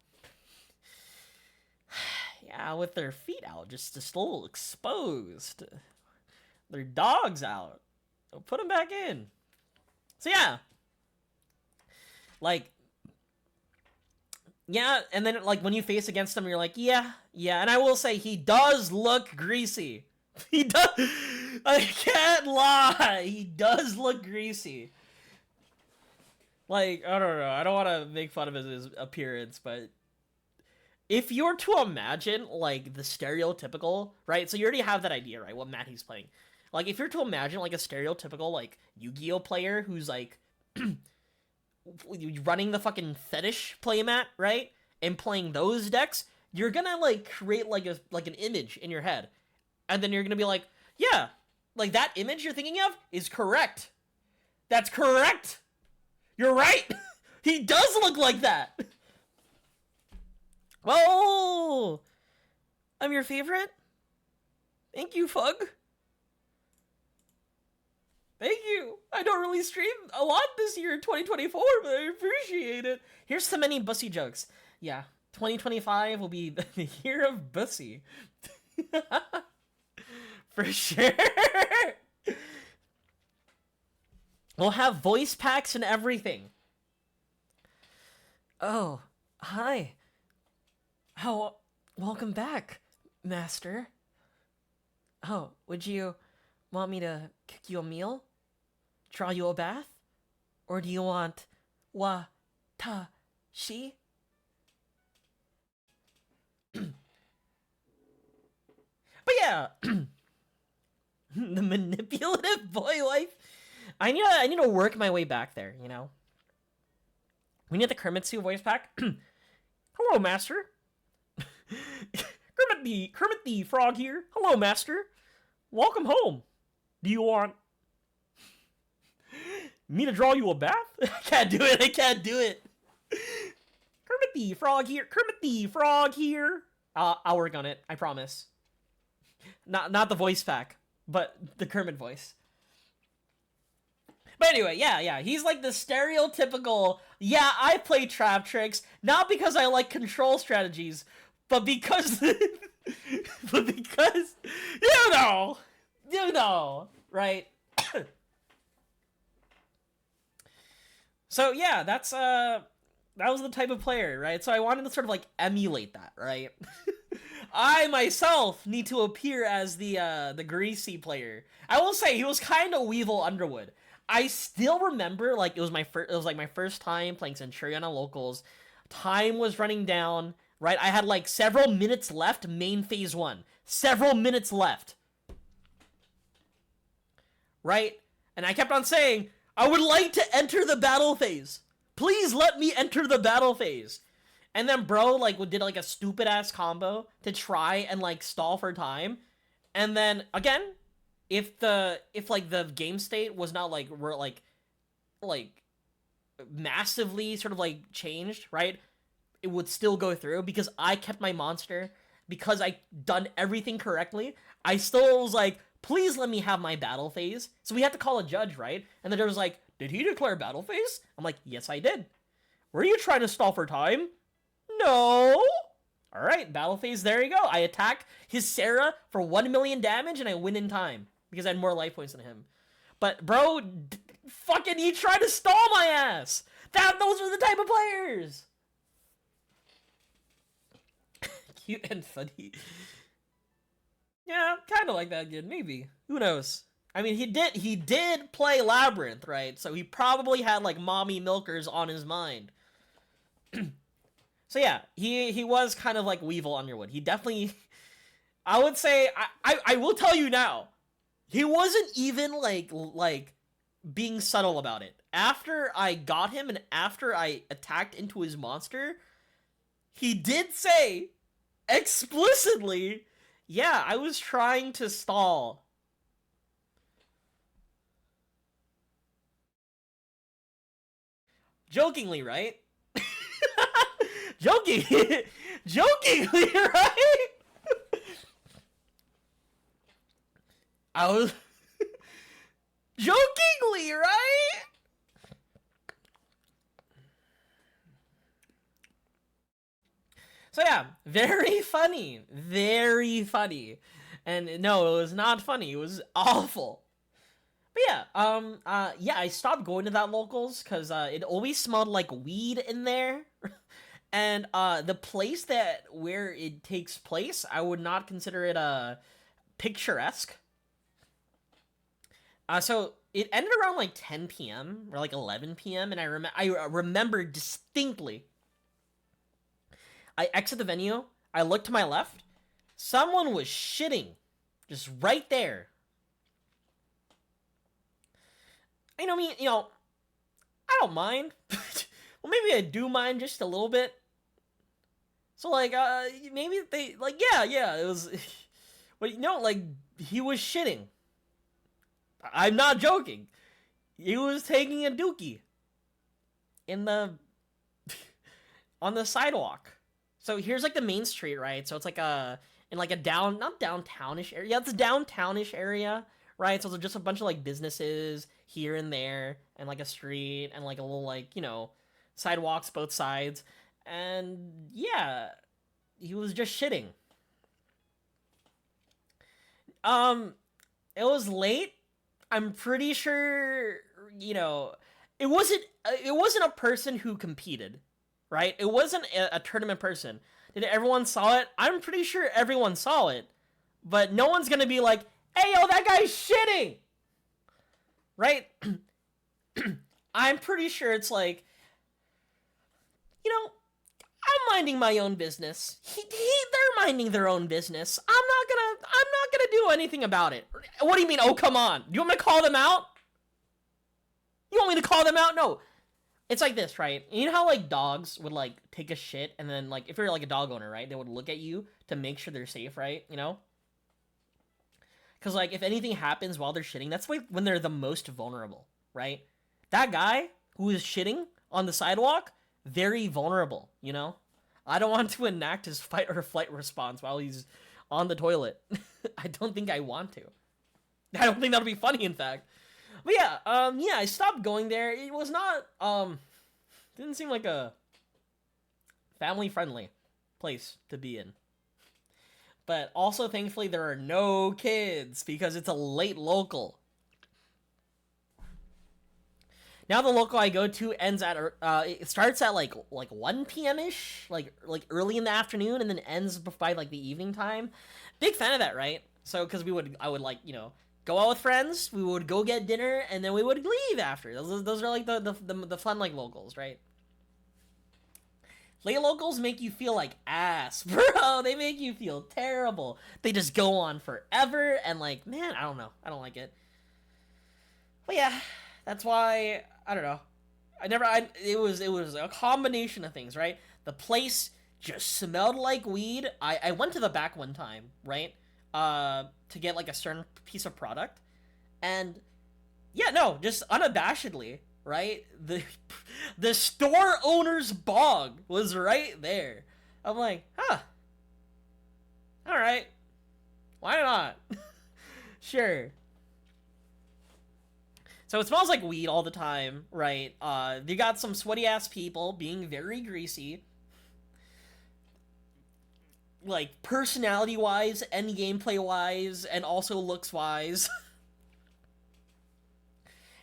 Yeah, with their feet out, just a little exposed. Their dogs out. I'll put them back in. So yeah. Like, yeah, and then like when you face against him, you're like, yeah, and I will say he does look greasy. He does. I can't lie. He does look greasy. Like, I don't know. I don't want to make fun of his appearance, but if you're to imagine like the stereotypical, right? So you already have that idea, right? What mat he's playing. Like, if you're to imagine like a stereotypical like Yu-Gi-Oh player who's like running the fucking fetish playmat, right? And playing those decks, you're gonna like create like an image in your head. And then you're gonna be like, yeah, like that image you're thinking of is correct. That's correct. You're right. He does look like that. Oh, I'm your favorite. Thank you, Fug. Thank you. I don't really stream a lot this year in 2024, but I appreciate it. Here's so many Bussy jokes. Yeah, 2025 will be the year of Bussy. For sure. We'll have voice packs and everything. Oh, hi. Welcome back, Master. Oh, would you want me to cook you a meal? Draw you a bath? Or do you want she? But yeah, the manipulative boy wife. I need to work my way back there, you know? We need the Kermitsu voice pack. Hello, Master. Kermit the Frog here. Hello, Master. Welcome home. Do you want me to draw you a bath? I can't do it. Kermit the Frog here. I'll work on it. I promise. Not the voice pack, but the Kermit voice. But anyway, yeah. He's like the stereotypical Yeah, I play trap tricks, not because I like control strategies, but because but because you know, right? So yeah, that was the type of player, right? So I wanted to sort of like emulate that, right? I myself need to appear as the greasy player. I will say he was kind of Weevil Underwood. I still remember like it was like my first time playing Centurion on locals. Time was running down, right? I had like several minutes left main phase 1. Several minutes left. Right? And I kept on saying, I would like to enter the battle phase. Please let me enter the battle phase. And then bro like did like a stupid ass combo to try and like stall for time. And then again, if like the game state was not like like massively sort of like changed, right? It would still go through because I kept my monster, because I done everything correctly. I still was like, please let me have my battle phase. So we had to call a judge, right? And the judge was like, did he declare battle phase? I'm like, yes, I did. Were you trying to stall for time? No. All right, battle phase, there you go. I attack his Sarah for 1 million damage and I win in time because I had more life points than him. But bro, fucking he tried to stall my ass. Those are the type of players. Cute and funny. Yeah, kind of like that kid, maybe. Who knows? I mean, he did play Labyrinth, right? So he probably had like mommy milkers on his mind. So yeah, he was kind of like Weevil Underwood. He definitely, I would say, I will tell you now, he wasn't even like being subtle about it. After I got him and after I attacked into his monster, he did say explicitly, yeah, I was trying to stall. Jokingly, right? Jokingly, right? I was jokingly, right? So yeah, very funny, very funny. And no, it was not funny. It was awful. But yeah, yeah, I stopped going to that locals because it always smelled like weed in there. And the place where it takes place, I would not consider it picturesque. So it ended around like 10 p.m. or like 11 p.m. and I remember distinctly. I exit the venue. I look to my left. Someone was shitting, just right there. I don't mind. Well, maybe I do mind just a little bit. So like, maybe they like, yeah, it was, but like he was shitting. I'm not joking. He was taking a dookie in the on the sidewalk. So here's like the main street, right? So it's like in like a not downtownish area. Yeah, it's a downtownish area, right? So there's just a bunch of like businesses here and there, and like a street, and like a little like sidewalks both sides, and yeah, he was just shitting. It was late. I'm pretty sure it wasn't a person who competed, right? It wasn't a tournament person. Did everyone saw it? I'm pretty sure everyone saw it, but no one's gonna be like, "Hey, yo, that guy's shitting," right? I'm pretty sure it's like, I'm minding my own business. They're minding their own business. I'm not gonna do anything about it. What do you mean? Oh, come on. You want me to call them out? You want me to call them out? No. It's like this, right? You know how like dogs would like take a shit and then like if you're like a dog owner, right? They would look at you to make sure they're safe, right? Because like if anything happens while they're shitting, that's like when they're the most vulnerable, right? That guy who is shitting on the sidewalk, very vulnerable, I don't want to enact his fight or flight response while he's on the toilet. I don't think I want to. I don't think that'll be funny, in fact. But yeah, I stopped going there. It was not, Didn't seem like a family-friendly place to be in. But also, thankfully, there are no kids because it's a late local. Now the local I go to ends at it starts at like 1 p.m. ish, like early in the afternoon, and then ends by like the evening time. Big fan of that, right? So because I would like, you know, go out with friends, we would go get dinner, and then we would leave after. Those are like the fun like locals, right? Late locals make you feel like ass, bro. They make you feel terrible. They just go on forever, and like, man, I don't know. I don't like it. But yeah, that's why, I don't know. It was a combination of things, right? The place just smelled like weed. I went to the back one time, right? To get like a certain piece of product. And yeah, no, just unabashedly, right? The store owner's bog was right there. I'm like, huh. All right. Why not? Sure. So it smells like weed all the time, right? You got some sweaty ass people being very greasy. Like personality wise and gameplay wise and also looks wise.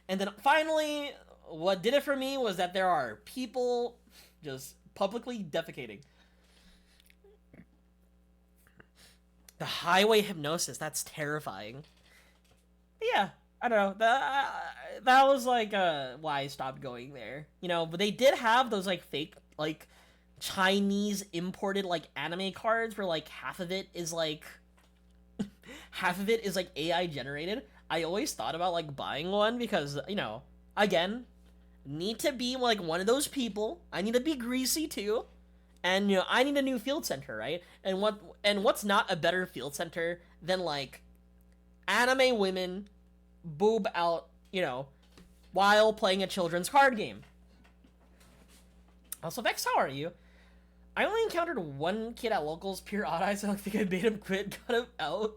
And then finally, what did it for me was that there are people just publicly defecating. The highway hypnosis, that's terrifying. But yeah, I don't know. That was like why I stopped going there. You know, but they did have those like fake like Chinese imported like anime cards where like half of it is like AI generated. I always thought about like buying one because, you know, again, need to be like one of those people. I need to be greasy too. And you know, I need a new field center, right? And what's not a better field center than like anime women boob out, you know, while playing a children's card game. Also, Vex, how are you? I only encountered one kid at locals, pure odd eyes. I don't think I made him quit, got him out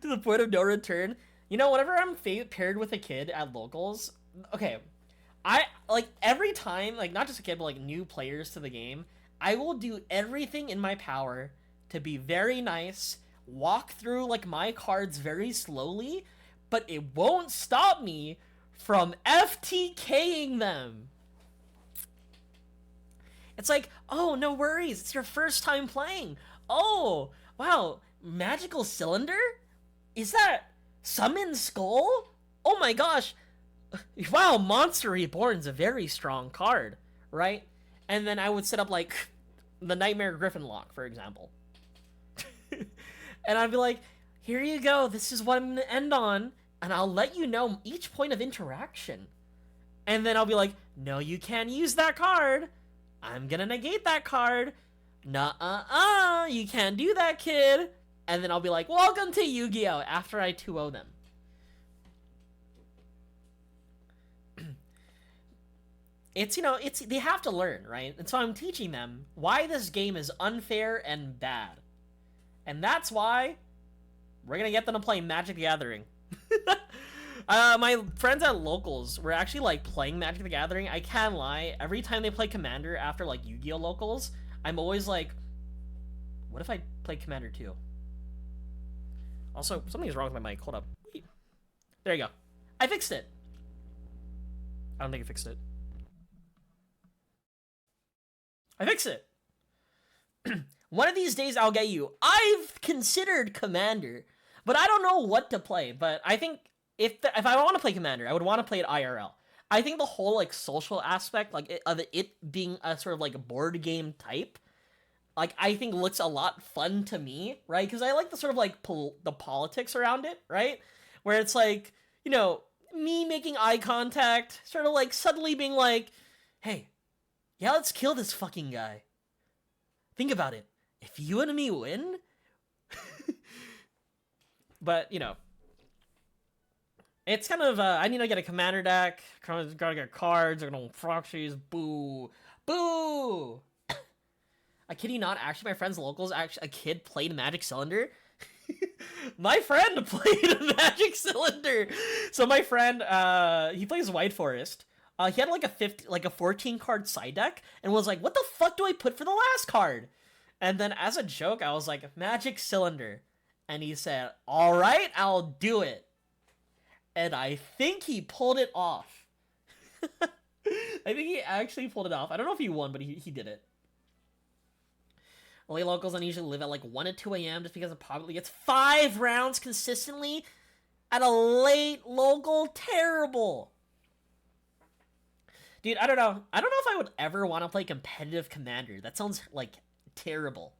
to the point of no return. You know, whenever I'm paired with a kid at locals, okay, I, like, every time, like, not just a kid, but, like, new players to the game, I will do everything in my power to be very nice, walk through, like, my cards very slowly, but it won't stop me from FTKing them. It's like, oh, no worries, it's your first time playing. Oh, wow, Magical Cylinder? Is that Summon Skull? Oh my gosh. Wow, Monster Reborn's a very strong card, right? And then I would set up, like, the Nightmare Griffin lock, for example. And I'd be like, here you go, this is what I'm gonna end on, and I'll let you know each point of interaction. And then I'll be like, no, you can't use that card. I'm gonna negate that card. Nuh-uh-uh, you can't do that, kid. And then I'll be like, welcome to Yu-Gi-Oh! After I 2-0 them. It's, you know, they have to learn, right? And so I'm teaching them why this game is unfair and bad. And that's why we're gonna get them to play Magic the Gathering. My friends at locals were actually, like, playing Magic the Gathering. I can't lie. Every time they play Commander after, like, Yu-Gi-Oh! Locals, I'm always like, what if I play Commander too? Also, something's wrong with my mic. Hold up. Wait. There you go. I fixed it. I don't think I fixed it. I fixed it. One of these days I'll get you. I've considered Commander, but I don't know what to play. But I think if I want to play Commander, I would want to play it IRL. I think the whole like social aspect, like of it being a sort of like a board game type, like I think looks a lot fun to me, right? Because I like the sort of like the politics around it, right? Where it's like, you know, me making eye contact, sort of like suddenly being like, hey, yeah, let's kill this fucking guy. Think about it. If you and me win, but you know, it's kind of I need to get a commander deck. Gotta get cards. I don't proxies. Boo, boo. I kid you not. Actually, my friend's locals. Actually, a kid played Magic Cylinder. My friend played a Magic Cylinder. So my friend, he plays White Forest. He had like a 14 card side deck, and was like, "What the fuck do I put for the last card?" And then as a joke, I was like, "Magic Cylinder," and he said, "All right, I'll do it." And I think he pulled it off. I think he actually pulled it off. I don't know if he won, but he did it. LA locals unusually live at like 1 to 2 a.m. just because it probably gets 5 rounds consistently at a late local. Terrible. Dude, I don't know. I don't know if I would ever want to play competitive Commander. That sounds like terrible.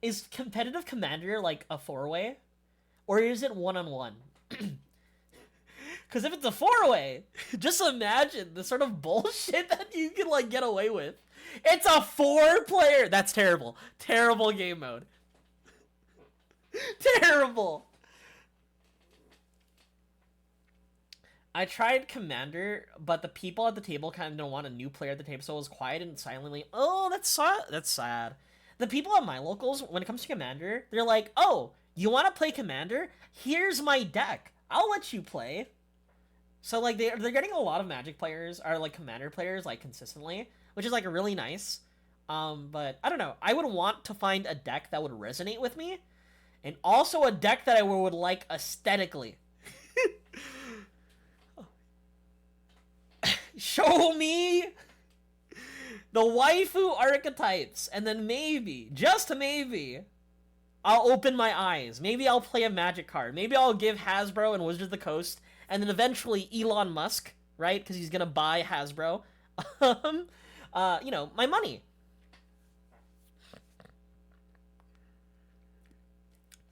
Is competitive Commander like a 4-way? Or is it 1-on-1? Because if it's a 4-way, just imagine the sort of bullshit that you can like get away with. It's a 4-player. That's terrible. Terrible game mode. Terrible. I tried Commander, but the people at the table kind of don't want a new player at the table, so it was quiet and silently. Oh, that's sad. The people at my locals, when it comes to Commander, they're like, "Oh, you want to play Commander? Here's my deck. I'll let you play." So like they're getting a lot of Magic players, or like Commander players, like consistently, which is like really nice. But I don't know. I would want to find a deck that would resonate with me, and also a deck that I would like aesthetically. Show me the waifu archetypes, and then maybe, just maybe, I'll open my eyes. Maybe I'll play a Magic card. Maybe I'll give Hasbro and Wizards of the Coast, and then eventually Elon Musk, right? Because he's gonna buy Hasbro. You know, my money.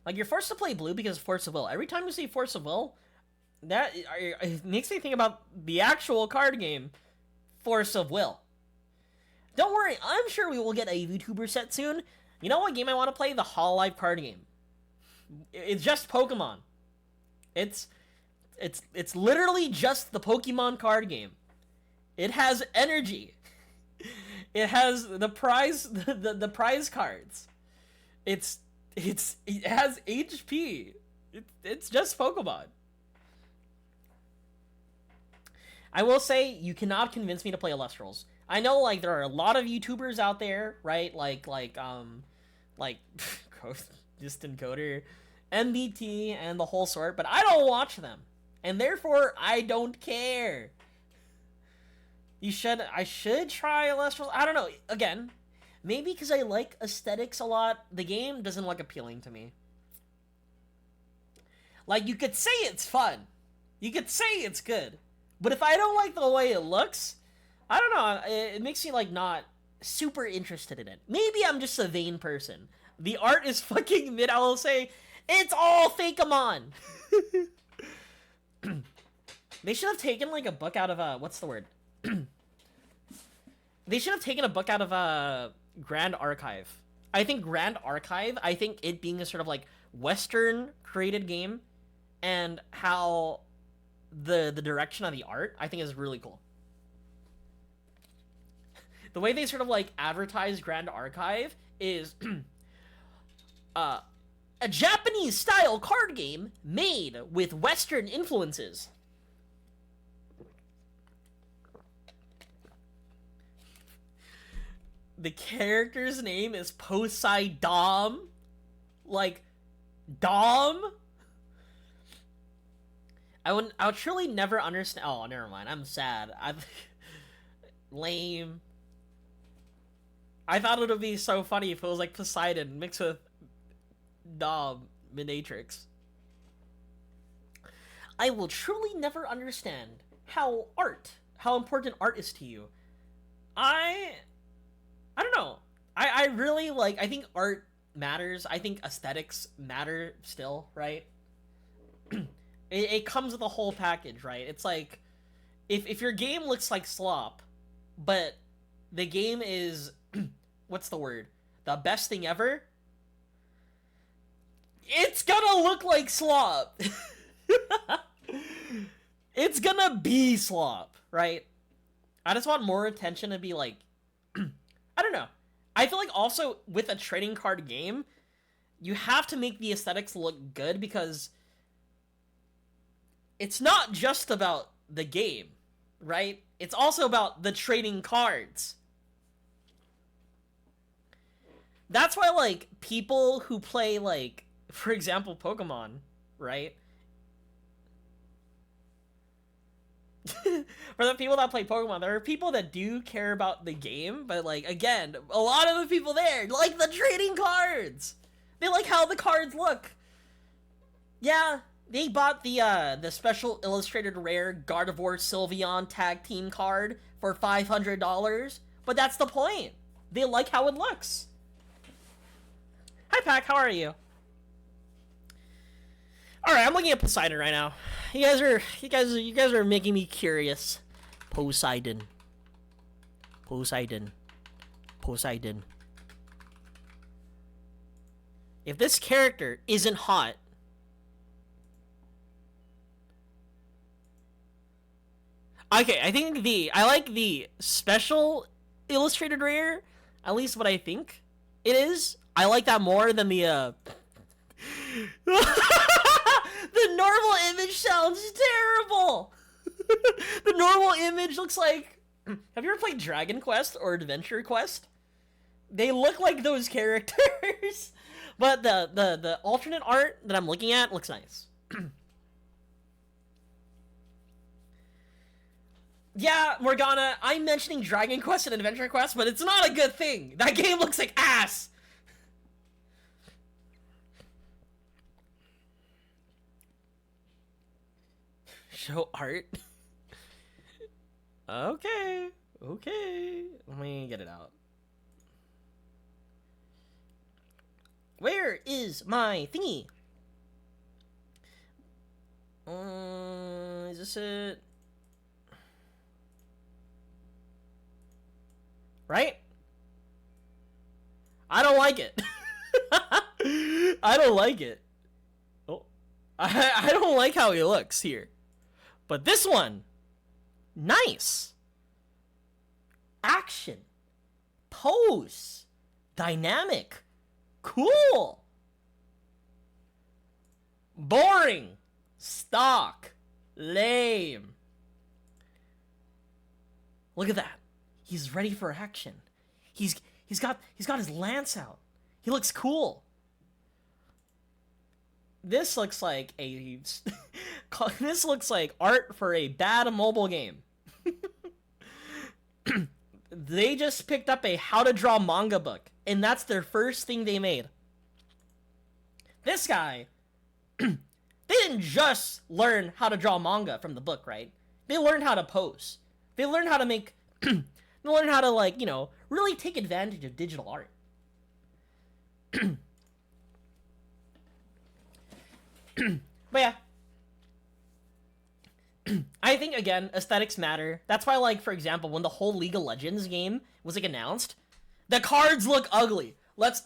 Like, you're forced to play blue because of Force of Will. Every time you see Force of Will, that it makes me think about the actual card game, Force of Will. Don't worry, I'm sure we will get a VTuber set soon. You know what game I want to play? The Hololive card game. It's just Pokemon. It's literally just the Pokemon card game. It has energy. It has the prize the prize cards. It has HP. It's just Pokemon. I will say, you cannot convince me to play Illustrals. I know, like, there are a lot of YouTubers out there, right? Like Distant Coder, MBT, and the whole sort, but I don't watch them. And therefore, I don't care. I should try Illustrals. I don't know. Again, maybe because I like aesthetics a lot, the game doesn't look appealing to me. Like, you could say it's fun. You could say it's good. But if I don't like the way it looks, I don't know, it makes me, like, not super interested in it. Maybe I'm just a vain person. The art is fucking mid, I will say, it's all Fakeamon! They should have taken, like, a book out of, what's the word? They should have taken a book out of, Grand Archive. I think Grand Archive, I think it being a sort of, like, Western-created game, and how the direction of the art, I think, is really cool. The way they sort of, like, advertise Grand Archive is a Japanese-style card game made with Western influences. The character's name is Poseidom. Like, Dom? I would truly never understand. Oh, never mind. I'm sad. Lame. I thought it would be so funny if it was like Poseidon mixed with Dominatrix. I will truly never understand how important art is to you. I don't know. I really like, I think art matters. I think aesthetics matter still, right? It comes with a whole package, right? It's like, if your game looks like slop, but the game is, what's the word? The best thing ever? It's gonna look like slop! It's gonna be slop, right? I just want more attention to be like, I don't know. I feel like also, with a trading card game, you have to make the aesthetics look good, because it's not just about the game, right? It's also about the trading cards. That's why, like, people who play, like, for example, Pokemon, right? For the people that play Pokemon, there are people that do care about the game, but, like, again, a lot of the people there like the trading cards. They like how the cards look. Yeah, they bought the special illustrated rare Gardevoir Sylveon tag team card for $500, but that's the point. They like how it looks. Hi, Pac. How are you? All right, I'm looking at Poseidon right now. You guys are making me curious. Poseidon. If this character isn't hot, okay, I like the special illustrated rare, at least what I think it is. I like that more than the the normal image sounds terrible. The normal image looks like, have you ever played Dragon Quest or Adventure Quest? They look like those characters. But the alternate art that I'm looking at looks nice. Yeah, Morgana, I'm mentioning Dragon Quest and Adventure Quest, but it's not a good thing. That game looks like ass. Show art? Okay. Let me get it out. Where is my thingy? Is this it? Right? I don't like it. I don't like it. Oh. I don't like how he looks here. But this one, nice. Action. Pose. Dynamic. Cool. Boring. Stock. Lame. Look at that. He's ready for action. He's got his lance out. He looks cool. This looks like a this looks like art for a bad mobile game. They just picked up a how to draw manga book, and that's their first thing they made. This guy, they didn't just learn how to draw manga from the book, right? They learned how to pose. They learned how to make they learned how to, like, you know, really take advantage of digital art. But yeah, I think, again, aesthetics matter. That's why, like, for example, when the whole League of Legends game was, like, announced, the cards look ugly. Let's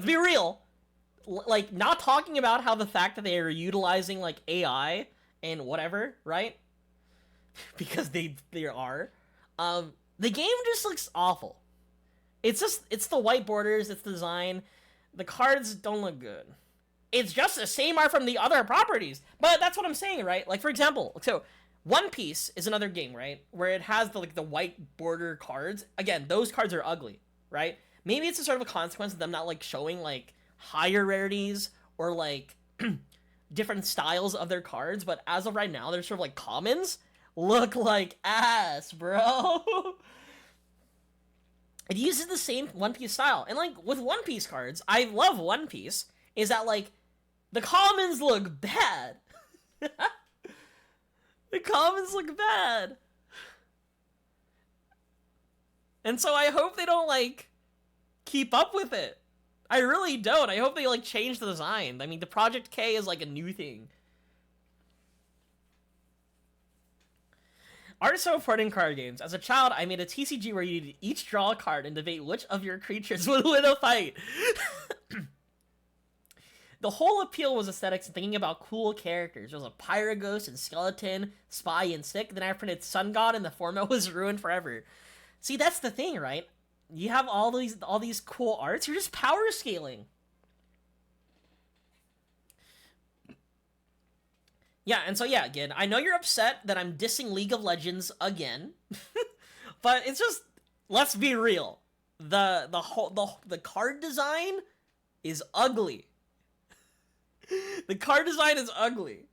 be real. Like, not talking about how the fact that they are utilizing, like, AI and whatever, right? Because they are. The game just looks awful. It's the white borders, it's the design. The cards don't look good. It's just the same art from the other properties. But that's what I'm saying, right? Like, for example, so One Piece is another game, right? Where it has the white border cards. Again, those cards are ugly, right? Maybe it's a sort of a consequence of them not, like, showing, like, higher rarities or, like, different styles of their cards. But as of right now, they're sort of, like, commons. Look like ass, bro. It uses the same One Piece style. And, like, with One Piece cards, I love One Piece, is that, like, the commons look bad. The commons look bad. And so I hope they don't, like, keep up with it. I really don't. I hope they, like, change the design. I mean, the Project K is, like, a new thing. Art is so important in card games. As a child, I made a TCG where you each draw a card and debate which of your creatures would win a fight. The whole appeal was aesthetics and thinking about cool characters. There was a Pyroghost and Skeleton, Spy and Sick. Then I printed Sun God and the format was ruined forever. See, that's the thing, right? You have all these cool arts. You're just power scaling. Yeah, and so yeah, again, I know you're upset that I'm dissing League of Legends again, but it's just, let's be real. The card design is ugly. The card design is ugly.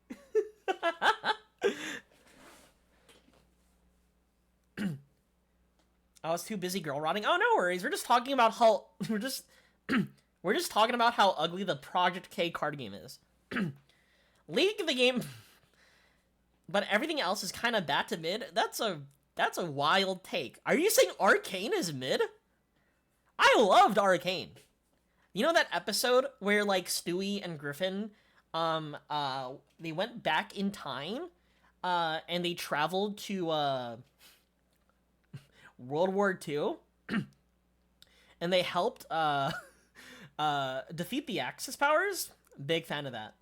I was too busy girl rotting. Oh, no worries. We're just talking about how we're just talking about how ugly the Project K card game is. League of the game, but everything else is kind of bad to mid. That's a wild take. Are you saying Arcane is mid? I loved Arcane. You know that episode where like Stewie and Griffin, they went back in time, and they traveled to World War II, and they helped defeat the Axis powers. Big fan of that.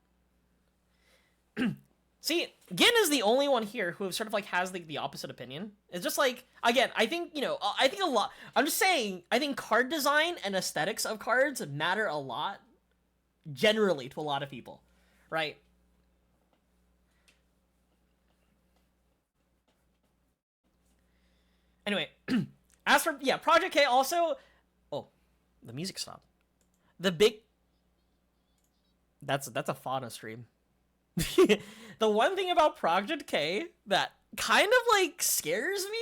See, Gin is the only one here who sort of like has like the opposite opinion. It's just like, again, I think, you know, I think a lot. I'm just saying, I think card design and aesthetics of cards matter a lot, generally, to a lot of people, right? Anyway, as for, yeah, Project K also. Oh, the music stopped. The big. That's a fauna stream. The one thing about Project K that kind of like scares me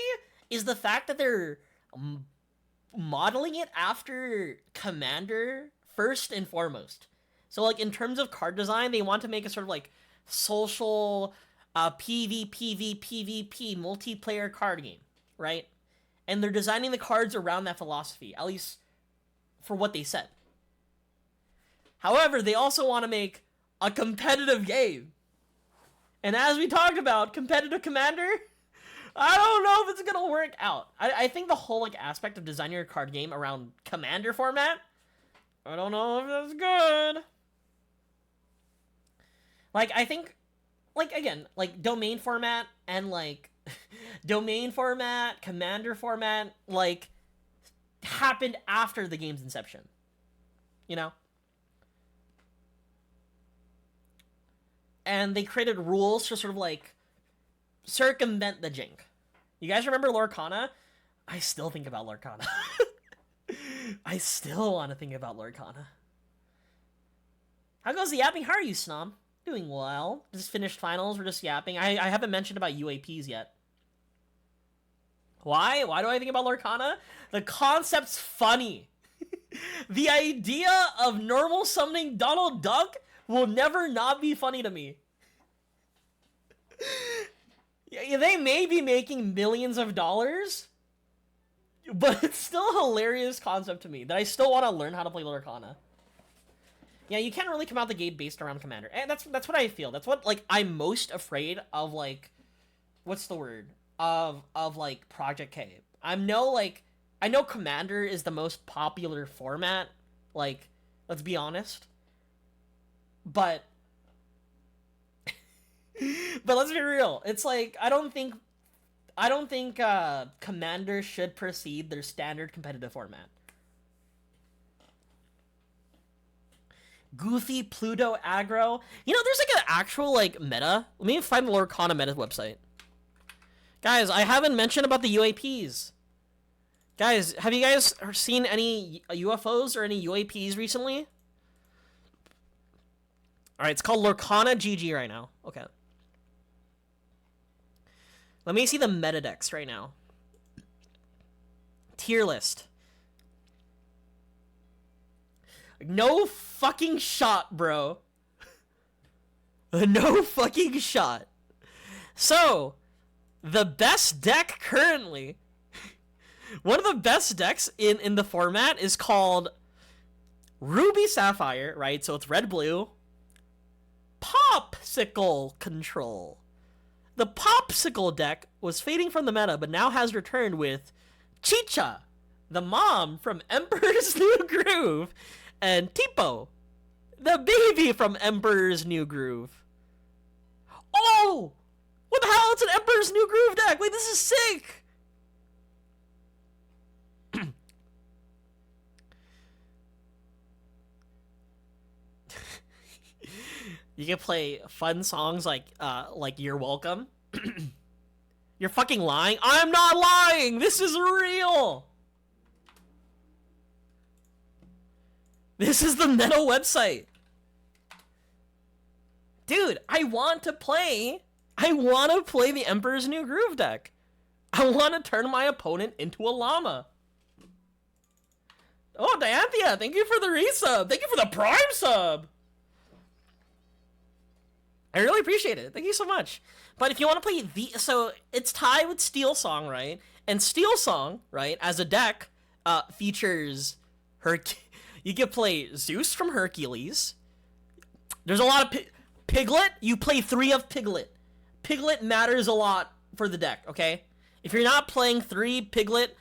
is the fact that they're modeling it after Commander first and foremost. So like in terms of card design, they want to make a sort of like social PvP multiplayer card game, right? And they're designing the cards around that philosophy, at least for what they said. However, they also want to make a competitive game. And as we talked about, competitive Commander, I don't know if it's gonna work out. I think the whole like aspect of designing your card game around Commander format, I don't know if that's good. Like, I think, like, again, like, domain format and, like, domain format, Commander format, like, happened after the game's inception. You know? And they created rules to sort of, like, circumvent the jink. You guys remember Lorcana? I still think about Lorcana. I still want to think about Lorcana. How goes the yapping? How are you, Snom? Doing well. Just finished finals. We're just yapping. I haven't mentioned about UAPs yet. Why? Why do I think about Lorcana? The concept's funny. The idea of normal summoning Donald Duck will never not be funny to me. They may be making millions of dollars, but it's still a hilarious concept to me that I still want to learn how to play Lorcana. Yeah, you can't really come out the gate based around Commander. And that's what I feel. That's what, like, I'm most afraid of, like, what's the word? Of like, Project K. I know Commander is the most popular format, like, let's be honest. But but let's be real. It's like, I don't think Commander should precede their standard competitive format. Goofy Pluto aggro. You know, there's like an actual like meta. Let me find the Lorcana meta website. Guys, I haven't mentioned about the UAPs. Guys, have you guys seen any UFOs or any UAPs recently? Alright, it's called Lorcana GG right now. Okay. Let me see the meta decks right now. Tier list. No fucking shot, bro. No fucking shot. So, the best deck currently, one of the best decks in the format is called Ruby Sapphire, right? So it's red-blue. Popsicle Control. The Popsicle deck was fading from the meta, but now has returned with Chicha, the mom from Emperor's New Groove, and Tipo, the baby from Emperor's New Groove. Oh! What the hell? It's an Emperor's New Groove deck! Wait, this is sick! You can play fun songs like You're Welcome. You're fucking lying. I'm not lying. This is real. This is the Meta website. Dude, I want to play the Emperor's New Groove deck. I want to turn my opponent into a llama. Oh, Dianthea, thank you for the resub. Thank you for the Prime sub. I really appreciate it. Thank you so much. But if you want to play so it's tied with Steel Song, right? And Steel Song, right, as a deck, features you can play Zeus from Hercules. There's a lot of Piglet. You play 3 of Piglet. Piglet matters a lot for the deck, okay? If you're not playing 3 Piglet,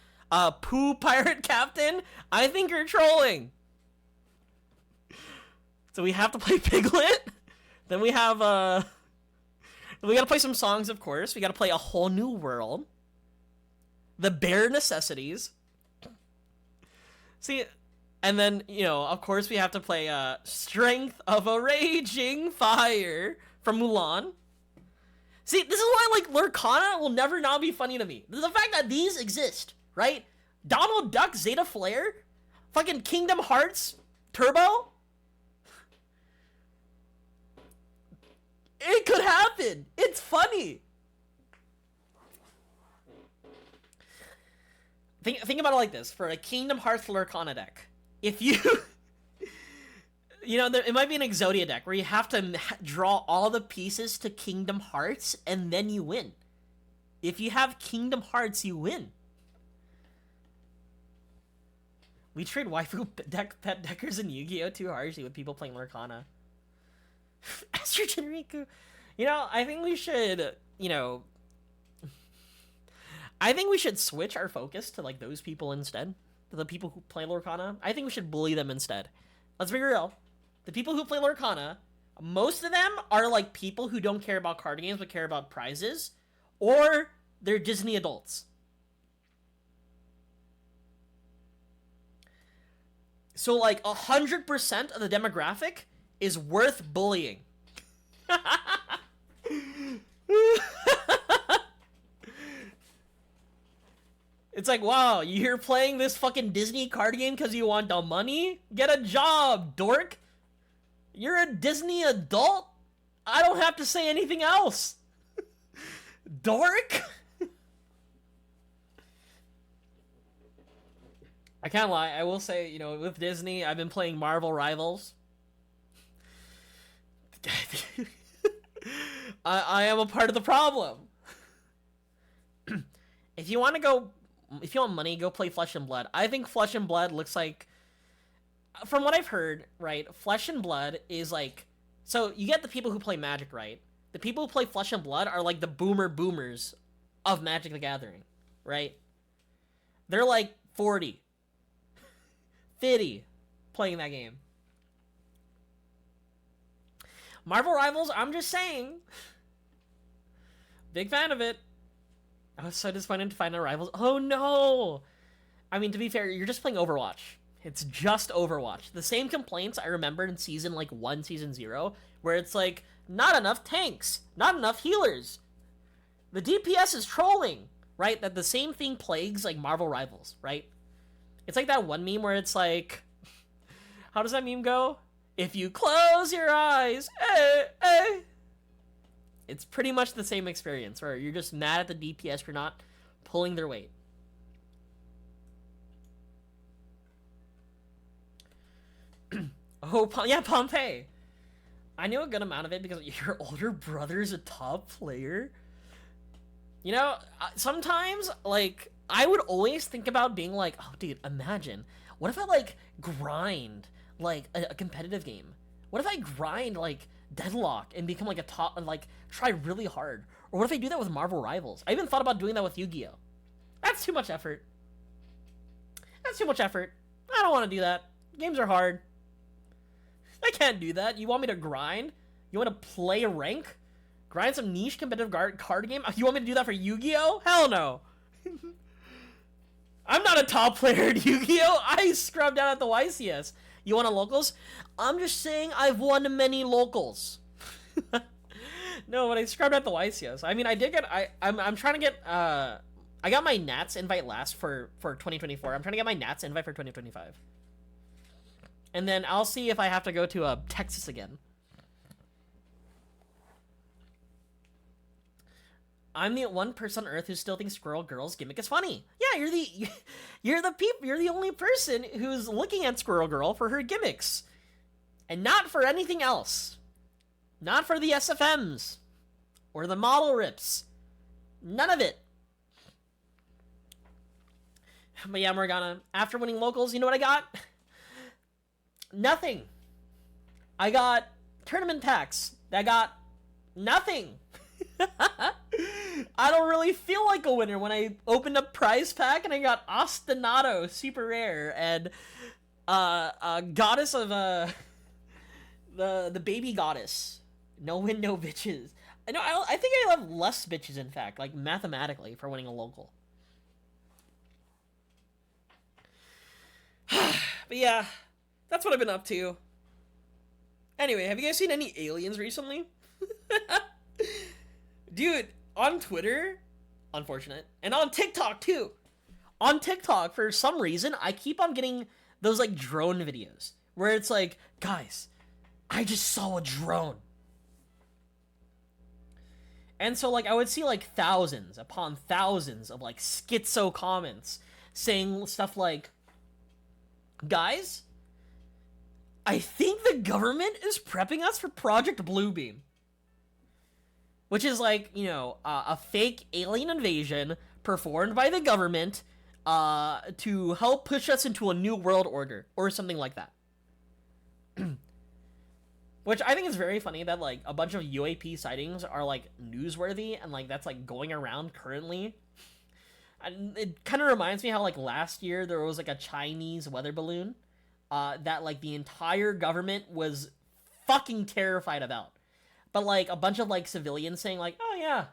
Pooh Pirate Captain, I think you're trolling. So we have to play Piglet. Then we have, we gotta play some songs, of course. We gotta play A Whole New World. The Bare Necessities. See, and then, you know, of course we have to play, Strength of a Raging Fire from Mulan. See, this is why, like, Lurkana will never not be funny to me. The fact that these exist, right? Donald Duck, Zeta Flare, fucking Kingdom Hearts, Turbo. It could happen. It's funny. Think about it like this. For a Kingdom Hearts Lurkana deck, if you... You know, it might be an Exodia deck where you have to draw all the pieces to Kingdom Hearts and then you win. If you have Kingdom Hearts, you win. We trade waifu pet deckers in Yu-Gi-Oh! Too harshly with people playing Lurkana. Estrogen Riku. You know, I think we should, you know... I think we should switch our focus to, like, those people instead. To the people who play Lurkana. I think we should bully them instead. Let's be real. The people who play Lurkana, most of them are, like, people who don't care about card games but care about prizes. Or they're Disney adults. So, like, 100% of the demographic is worth bullying. It's like, wow, you're playing this fucking Disney card game because you want the money? Get a job, dork. You're a Disney adult? I don't have to say anything else. Dork? I can't lie. I will say, you know, with Disney, I've been playing Marvel Rivals. I am a part of the problem. If you want money, go play Flesh and Blood. I think Flesh and Blood looks like, from what I've heard, right, Flesh and Blood is like, so you get the people who play Magic, right? The people who play Flesh and Blood are like the boomers of Magic the Gathering, right? They're like 40, 50 playing that game. Marvel Rivals, I'm just saying. Big fan of it. I was so disappointed to find out Rivals. Oh no! I mean, to be fair, you're just playing Overwatch. It's just Overwatch. The same complaints I remember in Season, like, 1, Season 0, where it's like, not enough tanks, not enough healers. The DPS is trolling, right? That the same thing plagues, like, Marvel Rivals, right? It's like that one meme where it's like, how does that meme go? If you close your eyes, It's pretty much the same experience, where you're just mad at the DPS for not pulling their weight. Oh, yeah, Pompeii. I knew a good amount of it because your older brother's a top player. You know, sometimes, like, I would always think about being like, oh, dude, imagine. What if I, like, grind, like, a competitive game? What if I grind, like, Deadlock and become, like, a top, and, like, try really hard? Or what if I do that with Marvel Rivals? I even thought about doing that with Yu-Gi-Oh! That's too much effort. That's too much effort. I don't want to do that. Games are hard. I can't do that. You want me to grind? You want to play rank? Grind some niche competitive card game? You want me to do that for Yu-Gi-Oh? Hell no. I'm not a top player at Yu-Gi-Oh! I scrubbed out at the YCS. You want a locals? I'm just saying I've won many locals. No, but I subscribed at the YCS. I mean, I did get. I'm trying to get. I got my Nats invite last for 2024. I'm trying to get my Nats invite for 2025. And then I'll see if I have to go to Texas again. I'm the one person on Earth who still thinks Squirrel Girl's gimmick is funny. Yeah, you're the only person who's looking at Squirrel Girl for her gimmicks, and not for anything else. Not for the SFMs or the model rips. None of it. But yeah, Morgana, after winning locals, you know what I got? Nothing. I got tournament packs that got nothing. I don't really feel like a winner when I opened up prize pack and I got Ostinato super rare and goddess of the baby goddess. No win, no bitches. I think I have less bitches, in fact, like mathematically, for winning a local. But yeah, that's what I've been up to. Anyway, have you guys seen any aliens recently? Dude, on Twitter, unfortunate, and on TikTok too. On TikTok, for some reason, I keep on getting those like drone videos where it's like, guys, I just saw a drone. And so like I would see like thousands upon thousands of like schizo comments saying stuff like, guys, I think the government is prepping us for Project Bluebeam. Which is like, you know, a fake alien invasion performed by the government to help push us into a new world order or something like that. Which I think is very funny that like a bunch of UAP sightings are like newsworthy and like that's like going around currently. And it kind of reminds me how like last year there was like a Chinese weather balloon that like the entire government was fucking terrified about. But, like, a bunch of, like, civilians saying, like, oh, yeah,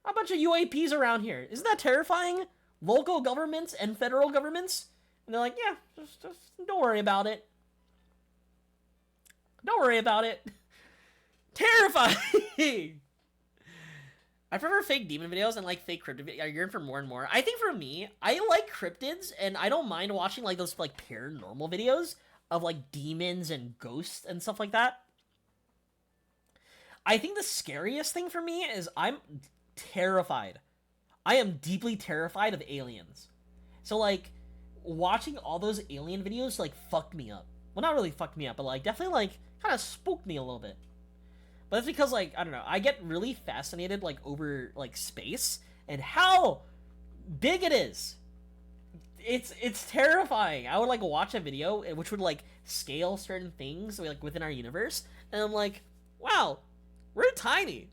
a bunch of UAPs around here. Isn't that terrifying? Local governments and federal governments? And they're like, yeah, just don't worry about it. Don't worry about it. Terrifying! I prefer fake demon videos and, like, fake cryptid videos. I yearn for more and more. I think for me, I like cryptids, and I don't mind watching, like, those, like, paranormal videos of, like, demons and ghosts and stuff like that. I think the scariest thing for me is I'm terrified. I am deeply terrified of aliens. So, like, watching all those alien videos, like, fucked me up. Well, not really fucked me up, but, like, definitely, like, kind of spooked me a little bit. But it's because, like, I don't know, I get really fascinated, like, over, like, space and how big it is. It's terrifying. I would, like, watch a video which would, like, scale certain things, like, within our universe, and I'm like, wow, we're tiny.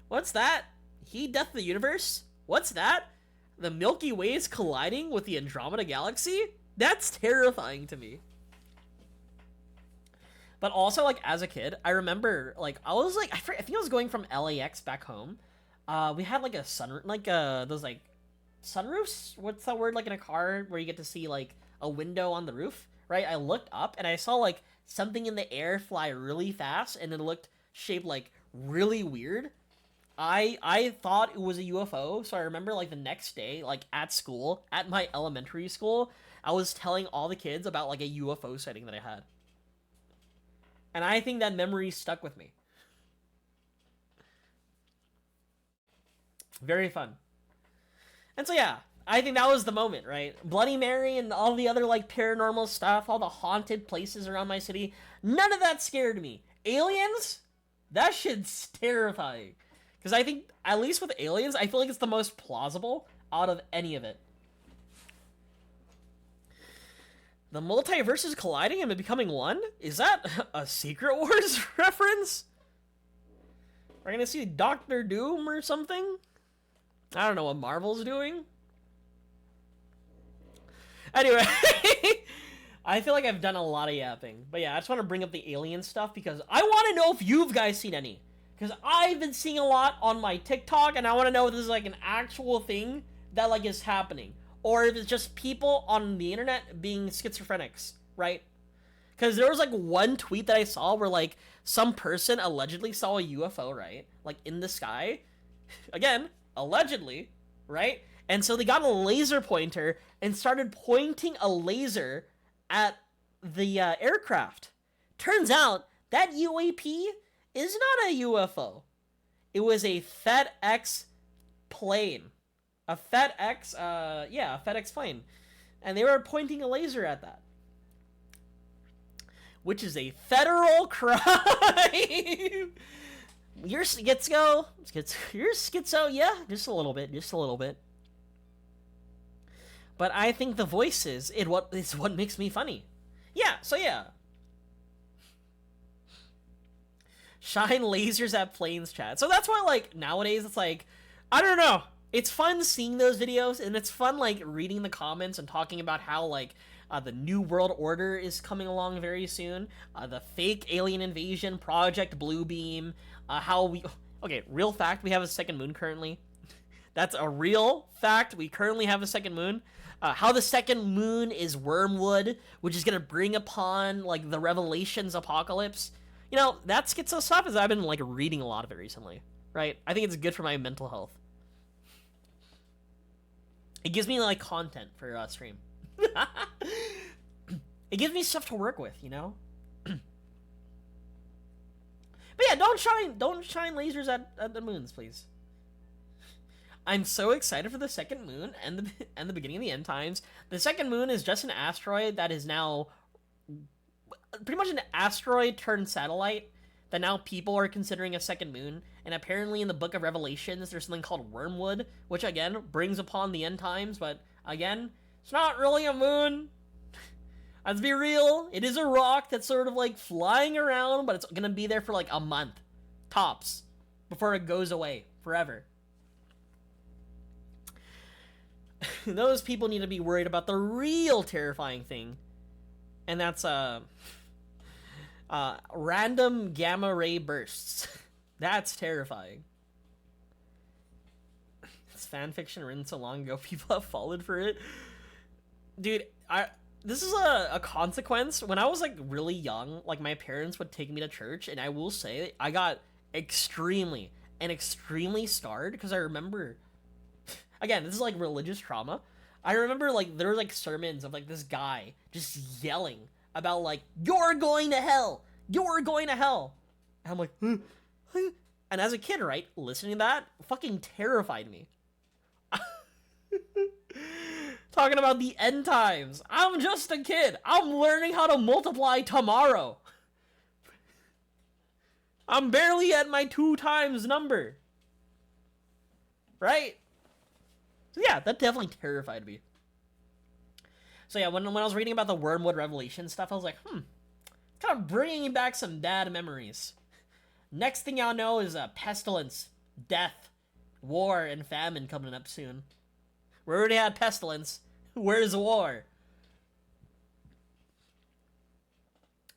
What's that? He, death of the universe? What's that? The Milky Way is colliding with the Andromeda Galaxy? That's terrifying to me. But also, like, as a kid, I remember, like, I was, like, I think I was going from LAX back home. We had, like, a sun, like, those, like, sunroofs? What's that word, like, in a car where you get to see, like, a window on the roof, right? I looked up, and I saw, like, something in the air fly really fast, and it looked shaped like really weird. I thought it was a UFO, so I remember like the next day, like at school, at my elementary school, I was telling all the kids about like a UFO sighting that I had. And I think that memory stuck with me. Very fun. And so yeah, I think that was the moment, right? Bloody Mary and all the other like paranormal stuff, all the haunted places around my city, none of that scared me. Aliens? That shit's terrifying. Because I think, at least with aliens, I feel like it's the most plausible out of any of it. The multiverse is colliding and becoming one? Is that a Secret Wars reference? We're gonna see Doctor Doom or something? I don't know what Marvel's doing. Anyway, I feel like I've done a lot of yapping. But yeah, I just want to bring up the alien stuff because I want to know if you've guys seen any. Because I've been seeing a lot on my TikTok, and I want to know if this is like an actual thing that like is happening. Or if it's just people on the internet being schizophrenics, right? Because there was like one tweet that I saw where like some person allegedly saw a UFO, right? Like in the sky. Again, allegedly, right? And so they got a laser pointer and started pointing a laser at the aircraft. Turns out that UAP is not a UFO. It was a FedEx plane. A FedEx, a FedEx plane. And they were pointing a laser at that. Which is a federal crime. You're schizo? You're schizo? Yeah, just a little bit. But I think the voices is what makes me funny. Yeah, so yeah. Shine lasers at planes, chat. So that's why, like, nowadays it's like, I don't know. It's fun seeing those videos, and it's fun, like, reading the comments and talking about how, like, the New World Order is coming along very soon. The fake alien invasion, Project Bluebeam. Real fact, we have a second moon currently. That's a real fact. We currently have a second moon. How the second moon is wormwood, which is going to bring upon, like, the Revelations apocalypse. You know, that schizo stuff is I've been, like, reading a lot of it recently, right? I think it's good for my mental health. It gives me, like, content for stream. It gives me stuff to work with, you know? But yeah, don't shine lasers at the moons, please. I'm so excited for the second moon and the beginning of the end times. The second moon is just an asteroid that is now pretty much an asteroid turned satellite that now people are considering a second moon. And apparently in the book of Revelations, there's something called Wormwood, which again brings upon the end times, but again, it's not really a moon. Let's be real. It is a rock that's sort of like flying around, but it's gonna be there for like a month, tops, before it goes away forever. Those people need to be worried about the real terrifying thing, and that's random gamma ray bursts. That's terrifying. It's fan fiction written so long ago, people have fallen for it. Dude, this is a consequence. When I was like really young, like my parents would take me to church, and I will say I got extremely scarred because I remember, again, this is like religious trauma. I remember like there were like sermons of like this guy just yelling about like, you're going to hell, you're going to hell. And I'm like, and as a kid, right, listening to that fucking terrified me. Talking about the end times. I'm just a kid. I'm learning how to multiply tomorrow. I'm barely at my 2 times number. Right? So yeah, that definitely terrified me. So yeah, when I was reading about the Wormwood Revelation stuff, I was like, kind of bringing back some bad memories. Next thing y'all know is pestilence, death, war, and famine coming up soon. We already had pestilence. Where's war?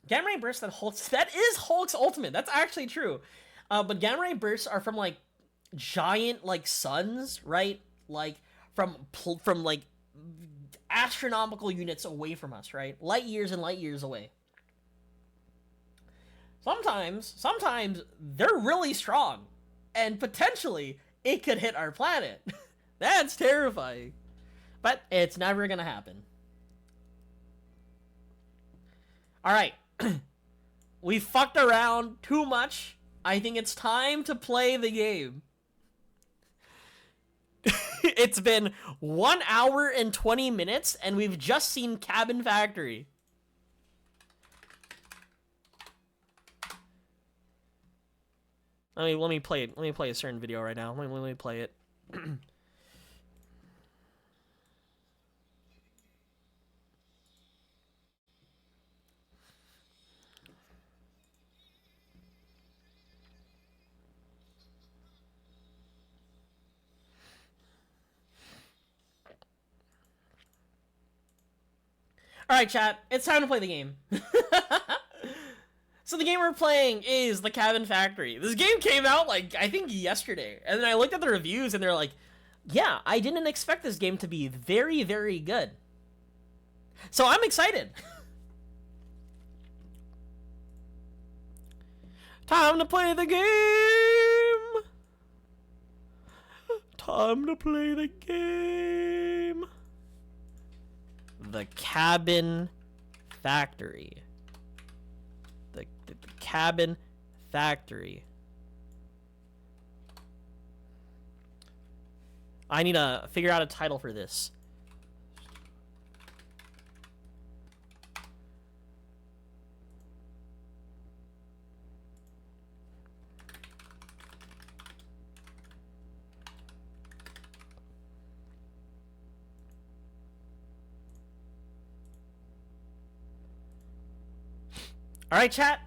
Gamma ray bursts that is Hulk's ultimate. That's actually true. But gamma ray bursts are from like giant like suns, right? Like from like astronomical units away from us, right? Light years and light years away. Sometimes they're really strong, and potentially it could hit our planet. That's terrifying. But it's never gonna happen. Alright. We fucked around too much. I think it's time to play the game. It's been 1 hour and 20 minutes, and we've just seen Cabin Factory. Let me play it. Let me play a certain video right now. Let me play it. Alright, chat. It's time to play the game. So the game we're playing is The Cabin Factory. This game came out, like, I think yesterday. And then I looked at the reviews, and they're like, yeah, I didn't expect this game to be very, very good. So I'm excited. Time to play the game! Time to play the game! The Cabin Factory. The Cabin Factory. I need to figure out a title for this. All right, chat.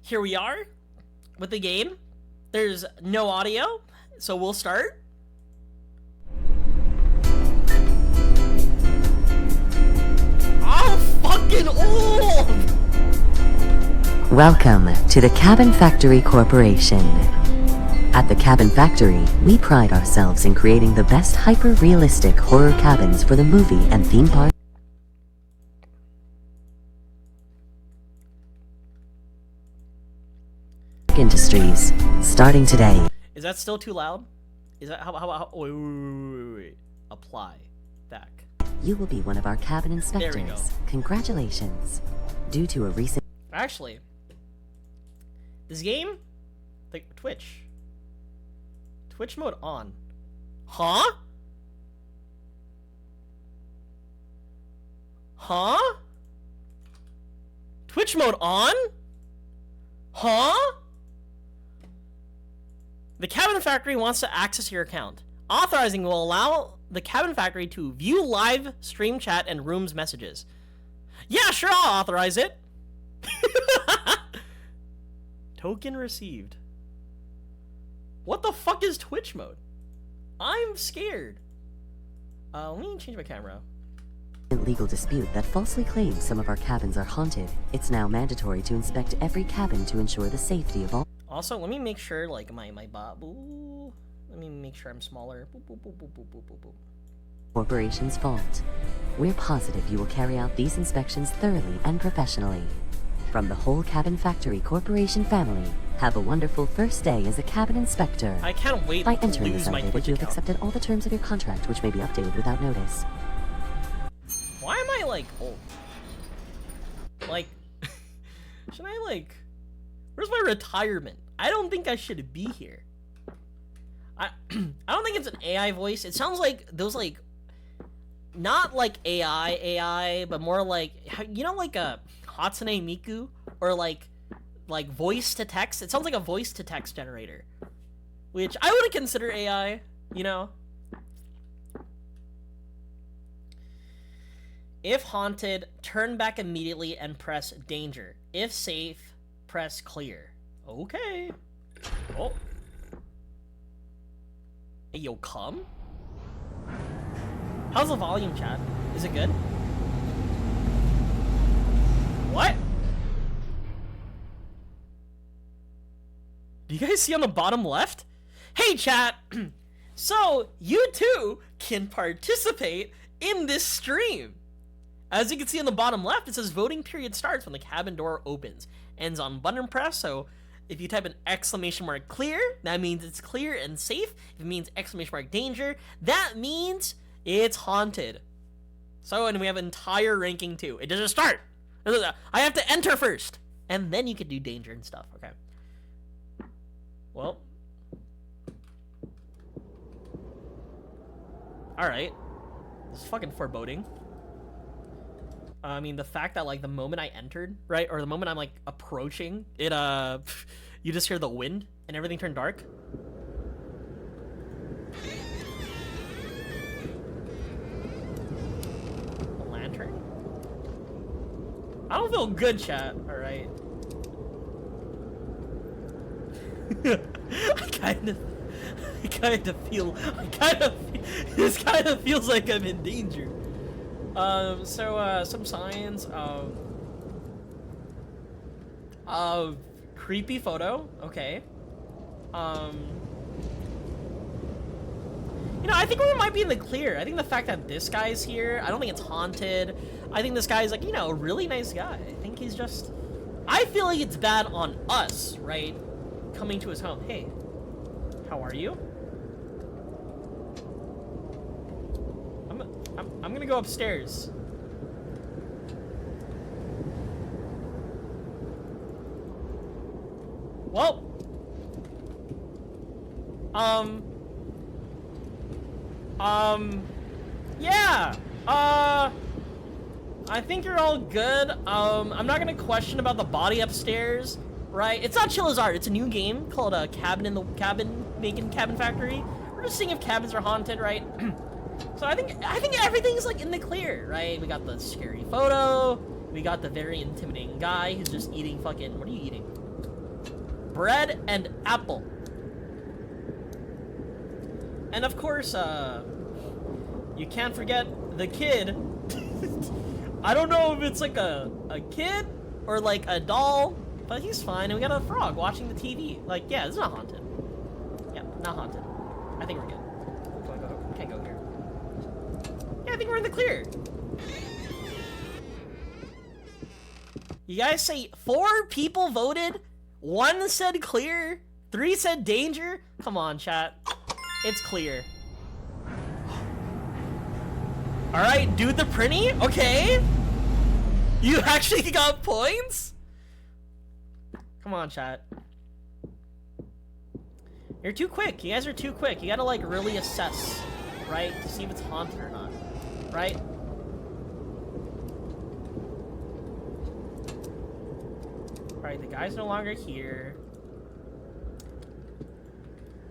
Here we are with the game. There's no audio, so we'll start. I'm fucking old! Welcome to the Cabin Factory Corporation. At the Cabin Factory, we pride ourselves in creating the best hyper-realistic horror cabins for the movie and theme park industries. Starting today. Is that still too loud? Is that how wait. Apply. Back. You will be one of our cabin inspectors. There we go. Congratulations. Due to a recent... Actually, this game, like Twitch mode on. Huh? Huh? Twitch mode on? Huh? The Cabin Factory wants to access your account. Authorizing will allow the Cabin Factory to view live stream chat and rooms messages. Yeah, sure, I'll authorize it. Token received. What the fuck is Twitch mode? I'm scared. Let me change my camera. legal dispute that falsely claims some of our cabins are haunted. It's now mandatory to inspect every cabin to ensure the safety of all. Also, let me make sure, like, my bot. Ooh, let me make sure I'm smaller. Boop, boop, boop, boop, boop, boop, boop, boop. Corporation's fault. We're positive you will carry out these inspections thoroughly and professionally. From the whole Cabin Factory Corporation family, have a wonderful first day as a cabin inspector. I can't wait By to entering lose this my update, Twitch you have account. accepted all the terms of your contract, which may be updated without notice. Why am I, like, old? Like, should I, like... Where's my retirement? I don't think I should be here. I don't think it's an AI voice. It sounds like those, like... Not like AI, but more like... You know, like a Hatsune Miku? Or, like voice-to-text? It sounds like a voice-to-text generator. Which I wouldn't consider AI, you know? If haunted, turn back immediately and press danger. If safe, press clear. Okay. Oh. Hey, yo, come? How's the volume, chat? Is it good? What? Do you guys see on the bottom left? Hey, chat! So, you too can participate in this stream. As you can see on the bottom left, it says voting period starts when the cabin door opens. Ends on button press, so if you type an exclamation mark clear, that means it's clear and safe. If it means exclamation mark danger, that means it's haunted. So, and we have an entire ranking too. It doesn't start. I have to enter first. And then you can do danger and stuff, okay. Well. Alright. This is fucking foreboding. I mean, the fact that, like, the moment I entered, right, or the moment I'm, like, approaching, it, you just hear the wind, and everything turned dark. A lantern? I don't feel good, chat, alright. I kind of feel, this kind of feels like I'm in danger. Some signs of creepy photo, okay. You know, I think we might be in the clear. I think the fact that this guy's here, I don't think it's haunted. I think this guy's like, you know, a really nice guy. I think he's just... I feel like it's bad on us, right? Coming to his home. Hey, how are you? I'm gonna go upstairs. Well, yeah, I think you're all good. I'm not gonna question about the body upstairs, right? It's not Chill as Art, it's a new game called Cabin Factory. We're just seeing if cabins are haunted, right? So I think everything's like in the clear, right? We got the scary photo, we got the very intimidating guy who's just eating fucking, what are you eating? Bread and apple. And of course, you can't forget the kid. I don't know if it's like a kid or like a doll, but he's fine. And we got a frog watching the TV. Like, yeah, it's not haunted. Yeah, not haunted. I think we're good. Can't go here. Yeah, I think we're in the clear. You guys say 4 people voted? 1 said clear, 3 said danger. Come on, chat. It's clear. Alright, dude the printy? Okay. You actually got points? Come on, chat. You're too quick. You guys are too quick. You gotta, like, really assess, right? To see if it's haunted or not. Right? Alright, the guy's no longer here.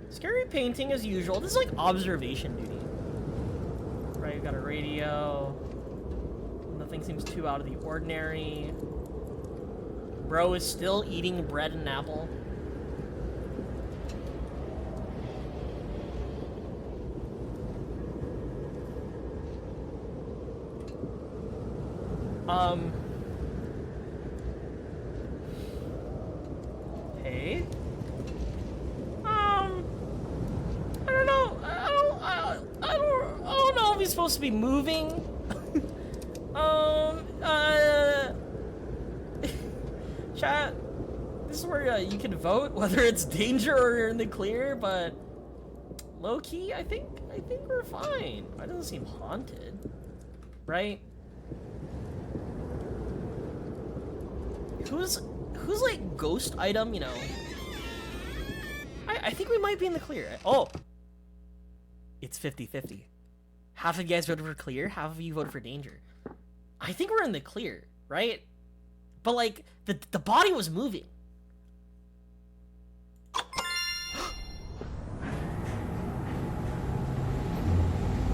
Scary painting as usual. This is like observation duty. Right, we've got a radio. Nothing seems too out of the ordinary. Bro is still eating bread and apple. Hey? I don't know. I don't know if he's supposed to be moving. Chat, this is where you can vote whether it's danger or you're in the clear, but low key, I think we're fine. It doesn't seem haunted, right? Who's like ghost item, you know? I think we might be in the clear. Oh, it's 50-50. Half of you guys voted for clear, half of you voted for danger. I think we're in the clear, right? But like the body was moving.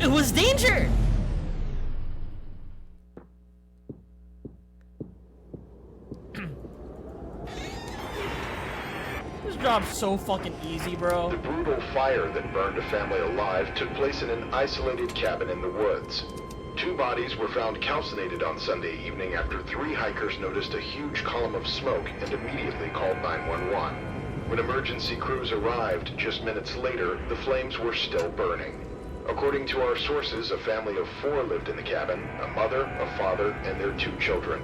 It was danger. This job's so fucking easy, bro. The brutal fire that burned a family alive took place in an isolated cabin in the woods. 2 bodies were found calcinated on Sunday evening after 3 hikers noticed a huge column of smoke and immediately called 911. When emergency crews arrived just minutes later, the flames were still burning. According to our sources, a family of 4 lived in the cabin, a mother, a father, and their 2 children.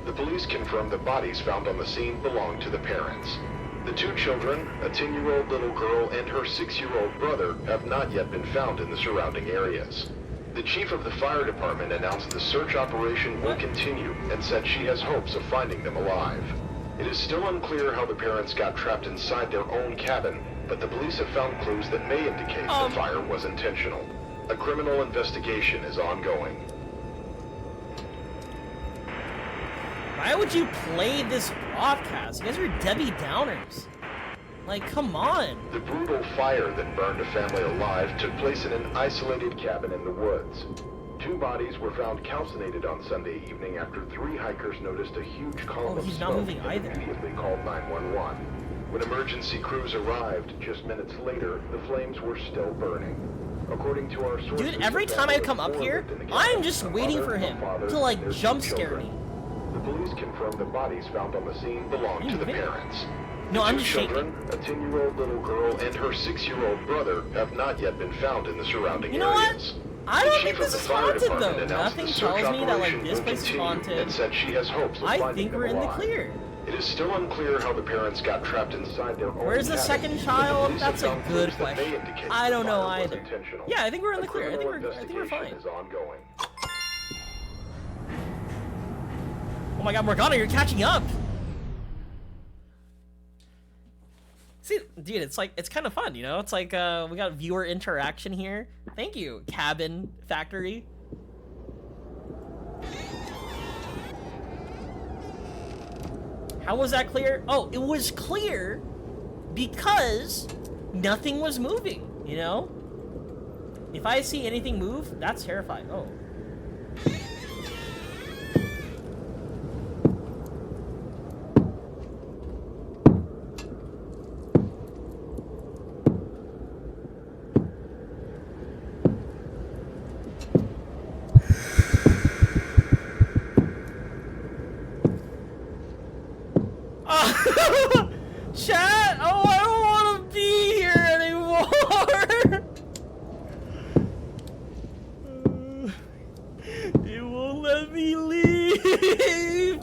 The police confirmed the bodies found on the scene belonged to the parents. The 2 children, a 10-year-old little girl and her 6-year-old brother, have not yet been found in the surrounding areas. The chief of the fire department announced the search operation will continue and said she has hopes of finding them alive. It is still unclear how the parents got trapped inside their own cabin, but the police have found clues that may indicate the fire was intentional. A criminal investigation is ongoing. Why would you play this broadcast? You guys are Debbie Downers. Like, come on. The brutal fire that burned a family alive took place in an isolated cabin in the woods. 2 bodies were found calcinated on Sunday evening after 3 hikers noticed a huge column of he's not smoke moving and either. immediately called 911. When emergency crews arrived just minutes later, the flames were still burning. According to our sources, Dude, every time I come up here, I'm just waiting for him to like jump scare me. The police confirmed the bodies found on the scene belonged to the parents. No, The I'm two shaking. children, a 10-year-old little girl and her 6-year-old brother, have not yet been found in the surrounding You know what? areas. I The don't chief think of this the is fire haunted department though. announced Nothing the search tells me that like operation this will place is continue haunted. and said she has hopes of I finding think them we're in the alive. clear. It is still unclear how the parents got trapped inside their own Where's the cabin, second but the child? police have That's a found good clues that may question. indicate I the don't know fire was either. intentional. Yeah, I think we're in A the clear. I think criminal we're fine. investigation is ongoing. Oh my god, Morgana, you're catching up! See, dude, it's like, it's kind of fun, you know? It's like, we got viewer interaction here. Thank you, Cabin Factory. How was that clear? Oh, it was clear because nothing was moving, you know? If I see anything move, that's terrifying. Oh. Chat! Oh, I don't want to be here anymore! It won't let me leave!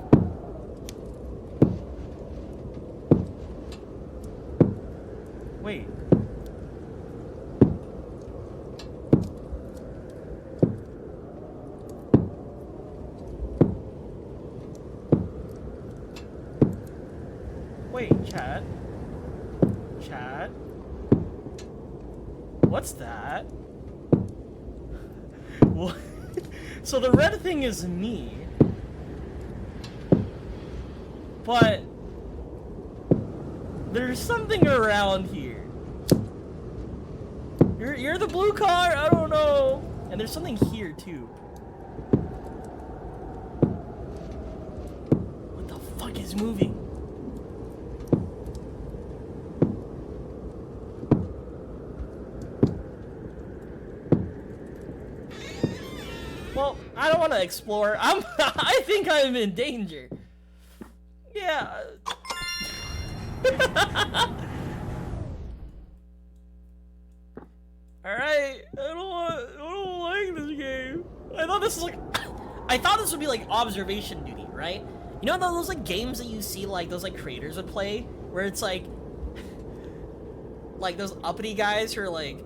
Wait. Wait, chat. Chat. What's that? What? So the red thing is me. But there's something around here. You're the blue car? I don't know. And there's something here too. What the fuck is moving? Well, I don't want to explore. I think I'm in danger. Yeah. Alright, I don't like this game. I thought this was like, I thought this would be like observation duty, right? You know those like games that you see like those like creators would play, where it's like those uppity guys who are like,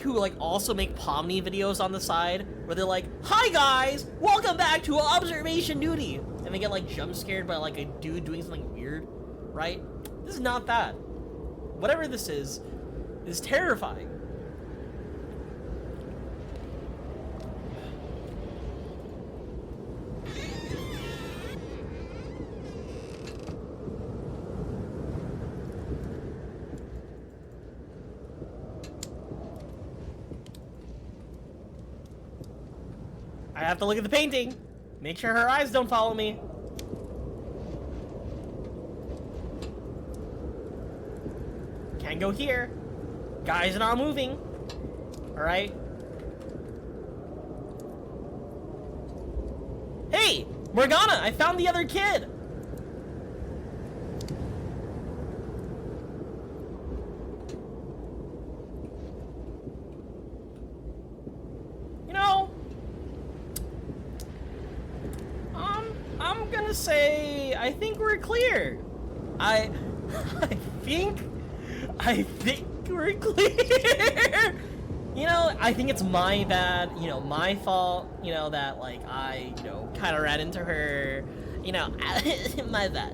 who like also make Pomni videos on the side, where they're like, "Hi guys, welcome back to observation duty," and they get like jump scared by like a dude doing something weird, right? This is not that. Whatever this is terrifying. I have to look at the painting. Make sure her eyes don't follow me. Can't go here. Guys are not moving. Alright. Hey! Morgana! I found the other kid! You know, I'm gonna say I think we're clear. I think we're clear. You know, I think it's my bad, you know, my fault, you know, that like I, you know, kind of ran into her, you know, my bad.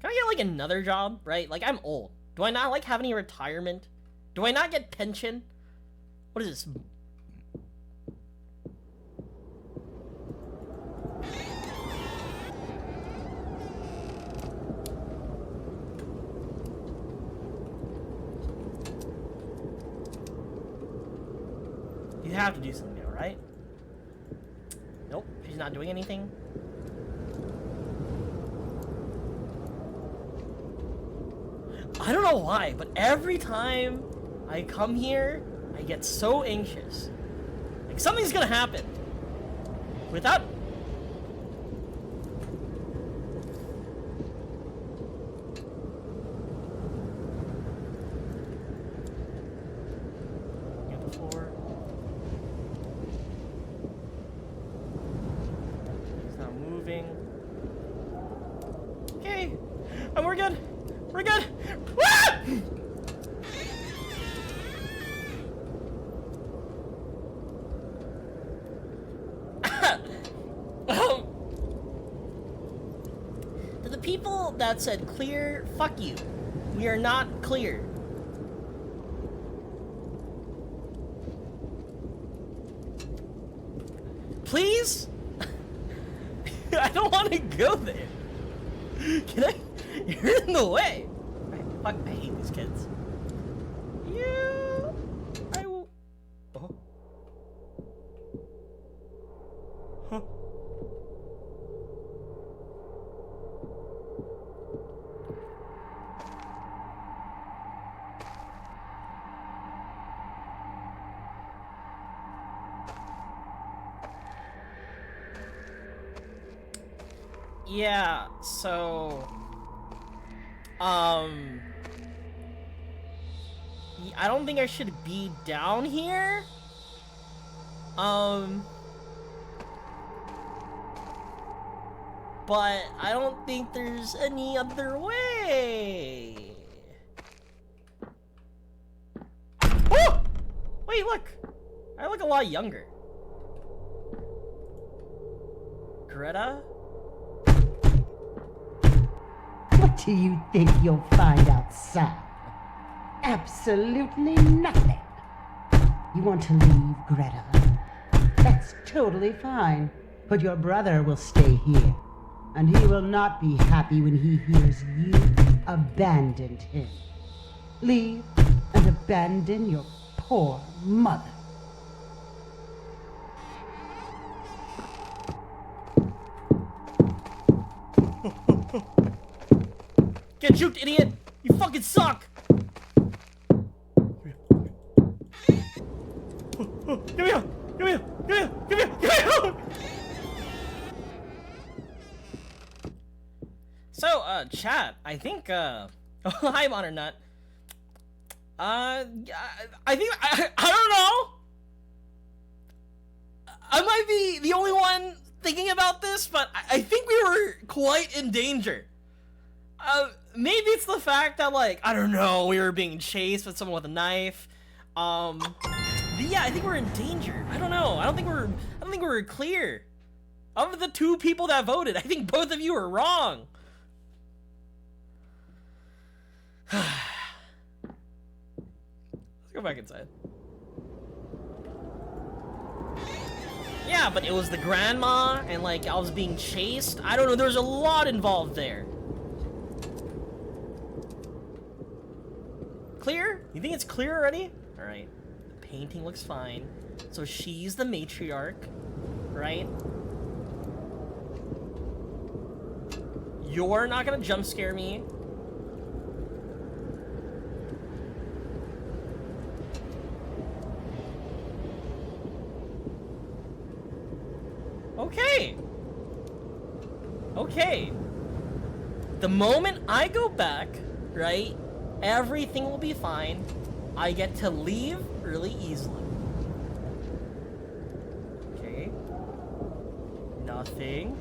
Can I get like another job, right? Like I'm old. Do I not like have any retirement? Do I not get pension? What is this? You have to do something now, right? Nope, she's not doing anything. I don't know why, but every time I come here, I get so anxious. Like something's gonna happen. Without... Get the floor. He's not moving. Okay. And we're good. We're good. Ah! To the people that said clear, fuck you. We are not clear. Please? I don't want to go there. Can I? You're in the way. I hate these kids. I will. Oh. Huh. Yeah, so I don't think I should be down here. But I don't think there's any other way. Oh! Wait, look. I look a lot younger. Greta? What do you think you'll find outside? Absolutely nothing. You want to leave, Greta? That's totally fine. But your brother will stay here. And he will not be happy when he hears you abandoned him. Leave and abandon your poor mother. Get juked, idiot! You fucking suck! Give me out! Give me out! Give me out! Give me out! Give me out! So, chat, I think, oh, hi, Modern Nut. I think, I don't know! I might be the only one thinking about this, but I think we were quite in danger. Maybe it's the fact that, like, I don't know, we were being chased with someone with a knife. But yeah, I think we're in danger. I don't know. I don't think we're clear. Of the two people that voted, I think both of you are wrong. Let's go back inside. Yeah, but it was the grandma, and like I was being chased. I don't know, there's a lot involved there. Clear? You think it's clear already? Alright. The painting looks fine. So she's the matriarch, right? You're not gonna jump scare me. Okay. Okay. The moment I go back, right, everything will be fine. I get to leave really easily. Okay. Nothing.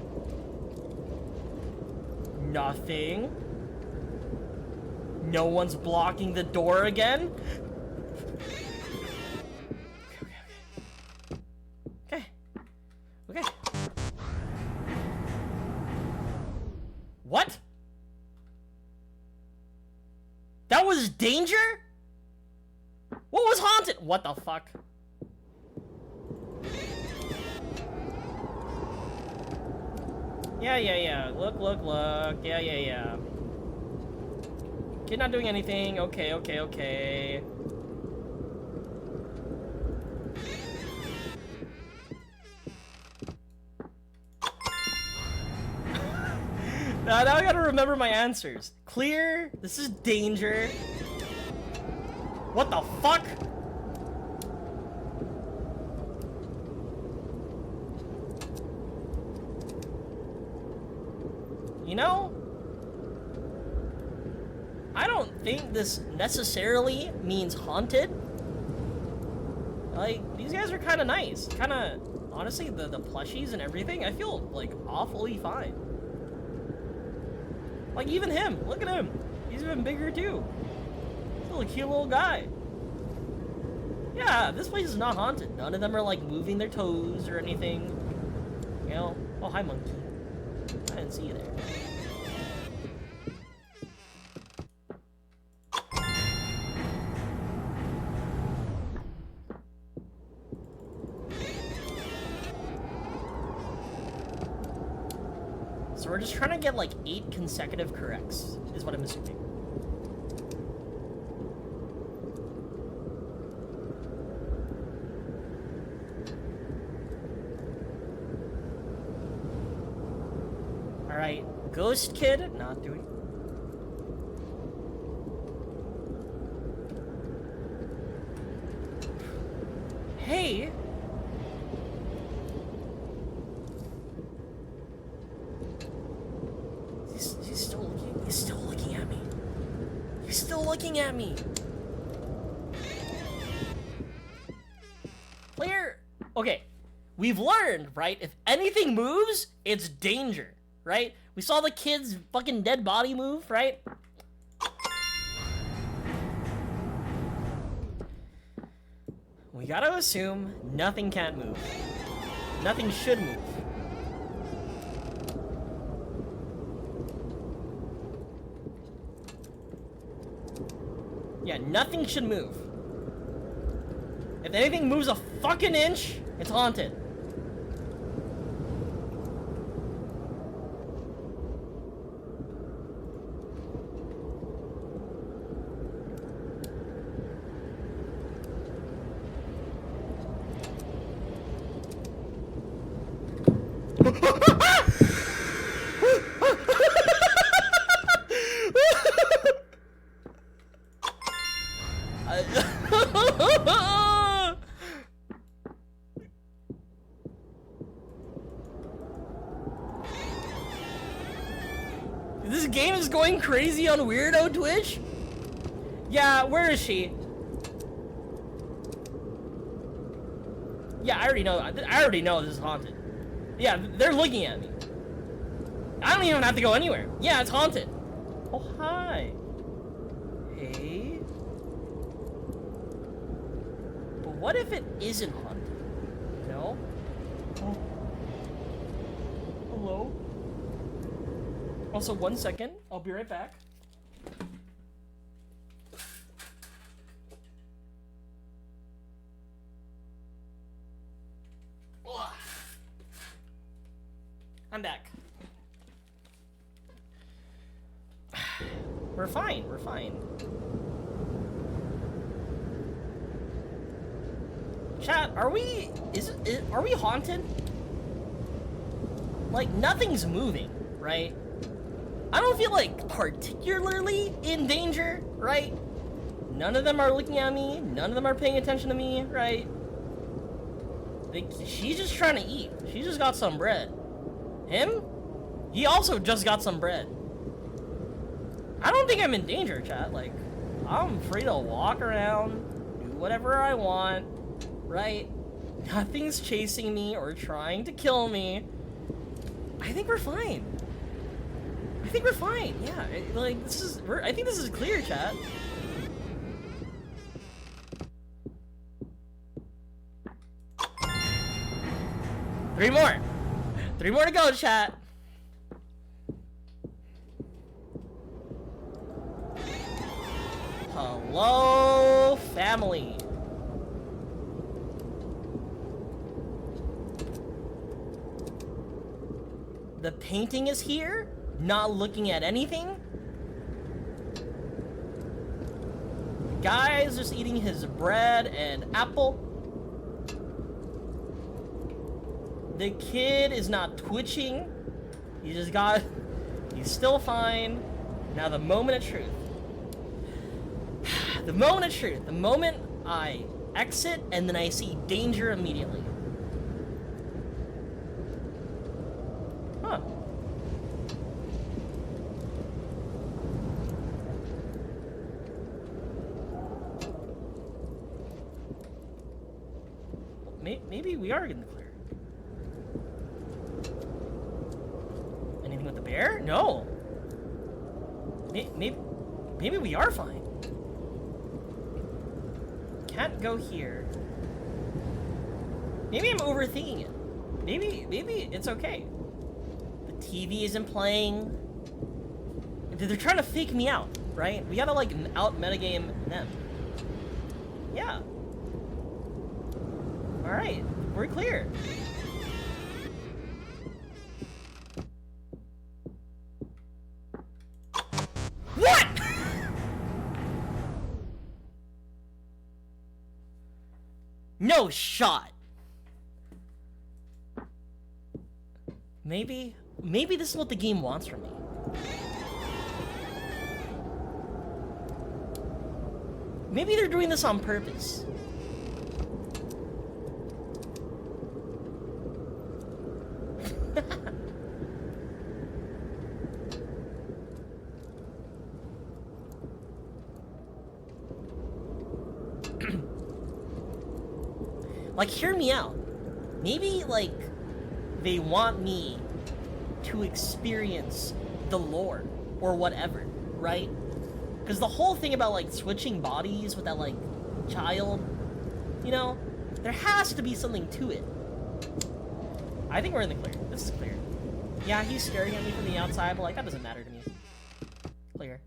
Nothing. No one's blocking the door again. Okay. Okay. What? That was danger? What was haunted? What the fuck? Yeah. Look. Yeah. Kid not doing anything. Okay. now I gotta remember my answers. Clear. This is danger. What the fuck? You know, I don't think this necessarily means haunted. Like, these guys are kind of nice. Kind of, honestly, the plushies and everything, I feel, like, awfully fine. Like, even him. Look at him. He's even bigger, too. Still a cute little guy. Yeah, this place is not haunted. None of them are, like, moving their toes or anything. You know? Oh, hi, monkey. I didn't see you there. So we're just trying to get like 8 consecutive corrects, is what I'm assuming. Alright, Ghost Kid, not doing. Hey! He's still looking at me. He's still looking at me. Player, okay, we've learned, right? If anything moves, it's danger, right? We saw the kid's fucking dead body move, right? We gotta assume nothing can't move. Nothing should move. Yeah, nothing should move. If anything moves a fucking inch, it's haunted. This game is going crazy on Weirdo Twitch? Yeah, where is she? Yeah, I already know this is haunted. Yeah, they're looking at me. I don't even have to go anywhere. Yeah, it's haunted. Oh, hi. Hey. But what if it isn't haunted? No? Oh. Hello? Also, 1 second. I'll be right back. I'm back. We're fine, we're fine. Chat, are we haunted? Like, nothing's moving, right? I don't feel like particularly in danger, right? None of them are looking at me, none of them are paying attention to me, right? She's just trying to eat. She just got some bread. Him? He also just got some bread. I don't think I'm in danger, chat. Like, I'm free to walk around, do whatever I want, right? Nothing's chasing me or trying to kill me. I think we're fine. I think we're fine. Yeah, like, I think this is clear, chat. Three more. 3 more to go, chat. Hello, family. The painting is here, not looking at anything. The guy's just eating his bread and apple. The kid is not twitching. He just got He's still fine. Now the moment of truth. The moment of truth. The moment I exit and then I see danger immediately. Huh. Maybe we are in the clear. Anything with the bear? No. Maybe we are fine. Can't go here. Maybe I'm overthinking it. Maybe it's okay. The TV isn't playing. They're trying to fake me out, right? We gotta like out metagame them. Yeah. All right, we're clear. What? No shot. Maybe this is what the game wants from me. Maybe they're doing this on purpose. Like, hear me out. Maybe, like, they want me to experience the lore or whatever, right? Because the whole thing about, like, switching bodies with that, like, child, you know, there has to be something to it. I think we're in the clear. This is clear. Yeah, he's staring at me from the outside, but, like, that doesn't matter to me. Clear.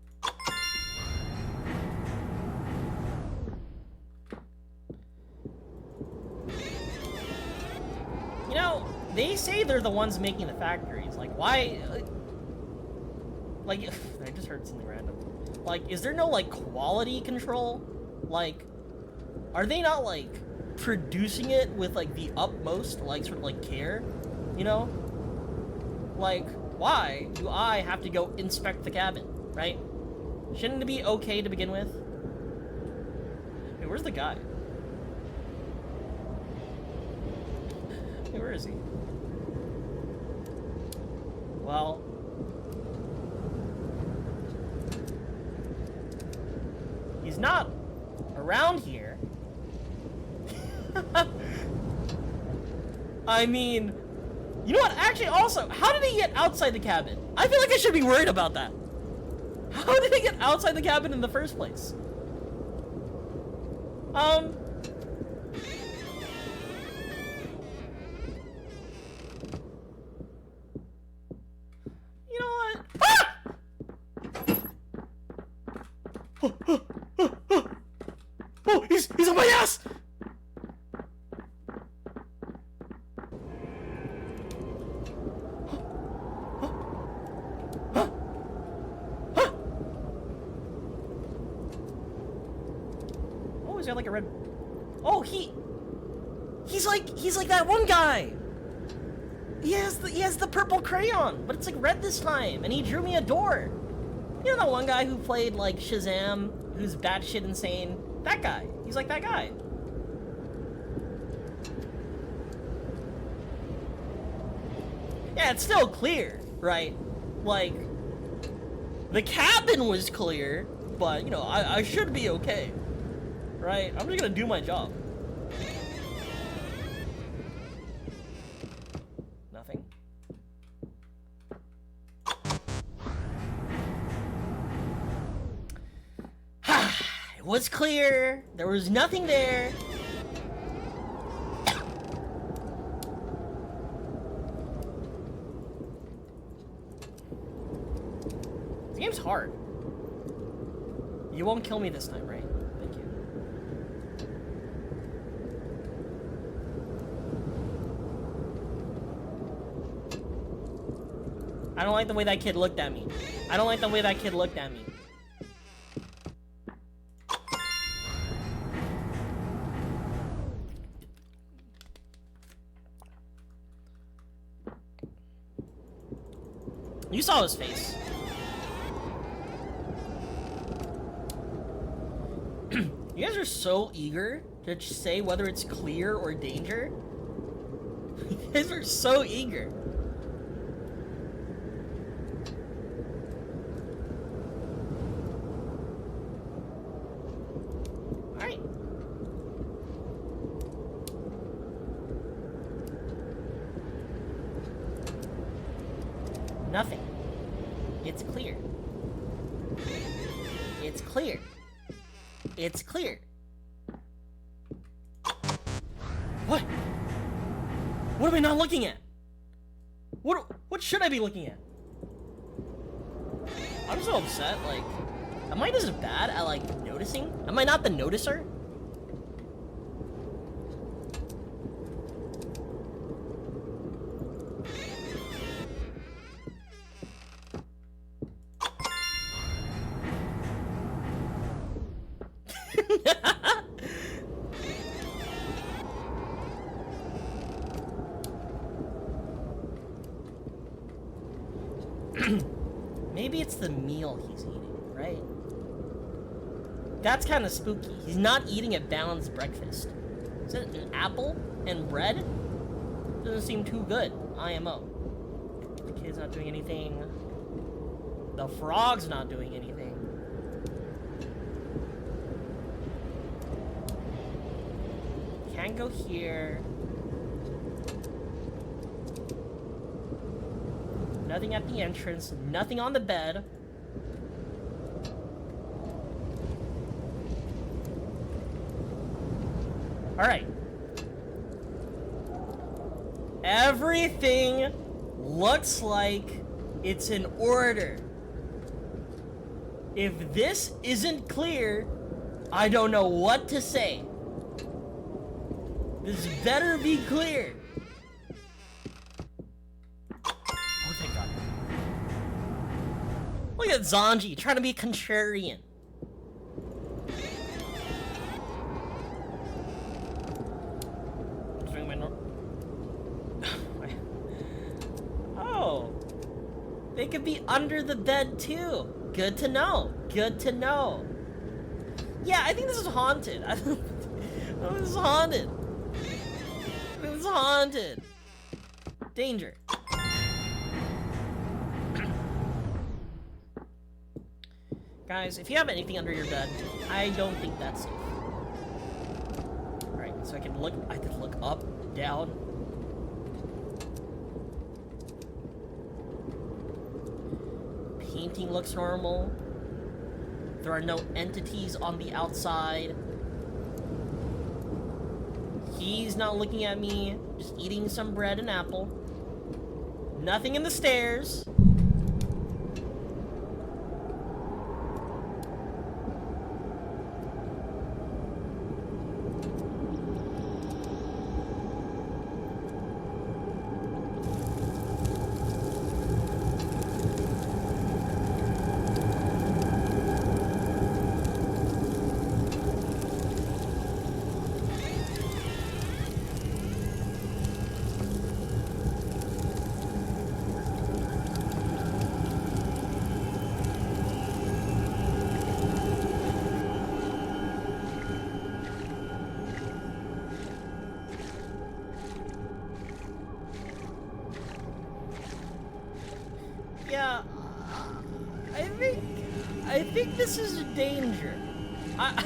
You know, they say they're the ones making the factories. Like, why? Like, I just heard something random. Like, is there no, like, quality control? Like, are they not, like, producing it with, like, the utmost, like, sort of, like, care? You know? Like, why do I have to go inspect the cabin, right? Shouldn't it be okay to begin with? Hey, where's the guy? Hey, where is he? Well... he's not around here. I mean... you know what? Actually, also, how did he get outside the cabin? I feel like I should be worried about that. How did he get outside the cabin in the first place? You know what? Ah! Oh, he's on my ass! Got like a red. Oh, he's like that one guy. He has the purple crayon, but it's like red this time, and he drew me a door. You know that one guy who played like Shazam, who's batshit insane? That guy. He's like that guy. Yeah, it's still clear, right? Like, the cabin was clear, but you know, I should be okay. Right? I'm just gonna do my job. Nothing. It was clear. There was nothing there. This game's hard. You won't kill me this time, right? I don't like the way that kid looked at me. I don't like the way that kid looked at me. You saw his face. You guys are so eager to say whether it's clear or danger. You guys are so eager. Alright. Nothing. It's clear. It's clear. It's clear. What? What am I not looking at? What should I be looking at? I'm so upset, like, am I just bad at, like, noticing? Am I not the noticer? Maybe it's the meal he's eating, right? That's kind of spooky. He's not eating a balanced breakfast. Is it an apple and bread? Doesn't seem too good. IMO. The kid's not doing anything. The frog's not doing anything. Can't go here. Nothing at the entrance. Nothing on the bed. Alright. Everything looks like it's in order. If this isn't clear, I don't know what to say. This better be clear. Oh, thank God. Look at Zanji trying to be contrarian. Oh. They could be under the bed too. Good to know. Good to know. Yeah, I think this is haunted. I think this is haunted. This is haunted. Danger. Guys, if you have anything under your bed, I don't think that's safe. Alright, so I could look up, down. Painting looks normal. There are no entities on the outside. He's not looking at me, just eating some bread and apple. Nothing in the stairs. Yeah, I think this is a danger. I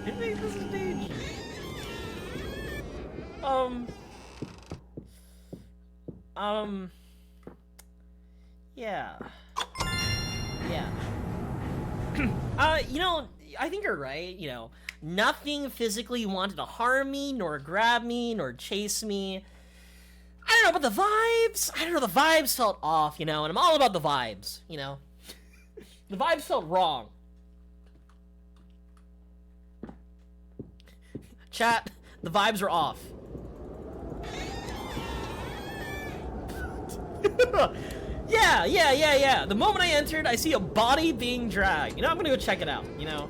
think this is danger. Yeah. You know, I think you're right, you know. Nothing physically wanted to harm me, nor grab me, nor chase me. I don't know, but the vibes, the vibes felt off, you know, and I'm all about the vibes, you know. The vibes felt wrong. Chat, the vibes are off. Yeah. The moment I entered, I see a body being dragged. You know, I'm gonna go check it out, you know.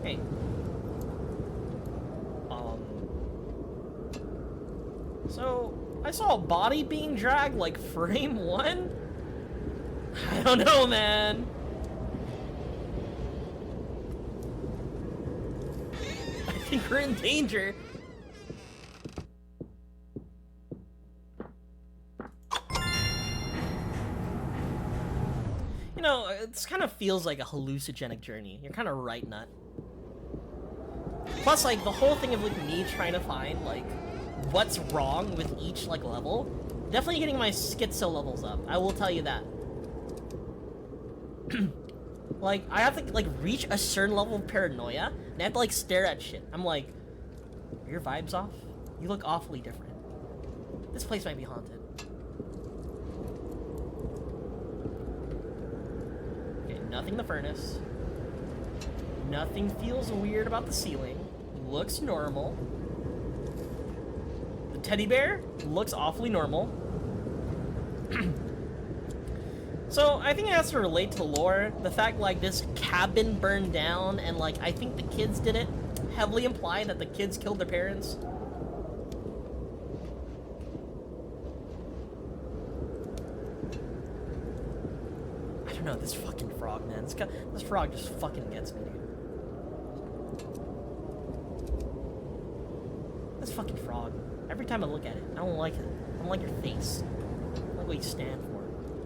Hey. So, I saw a body being dragged like frame 1? I don't know, man. I think we're in danger. You know, this kind of feels like a hallucinogenic journey. You're kind of right, Nut. Plus, like, the whole thing of, like, me trying to find, like, what's wrong with each, like, level, definitely getting my schizo levels up. I will tell you that. Like, I have to, like, reach a certain level of paranoia, and I have to, like, stare at shit. I'm like, are your vibes off? You look awfully different. This place might be haunted. Okay, nothing in the furnace. Nothing feels weird about the ceiling. Looks normal. The teddy bear looks awfully normal. So, I think it has to relate to the lore. The fact, like, this cabin burned down, and, like, I think the kids did it. Heavily imply that the kids killed their parents. I don't know, this fucking frog, man. This frog just fucking gets me, dude. This fucking frog. Every time I look at it, I don't like it. I don't like your face. I don't like what you stand for.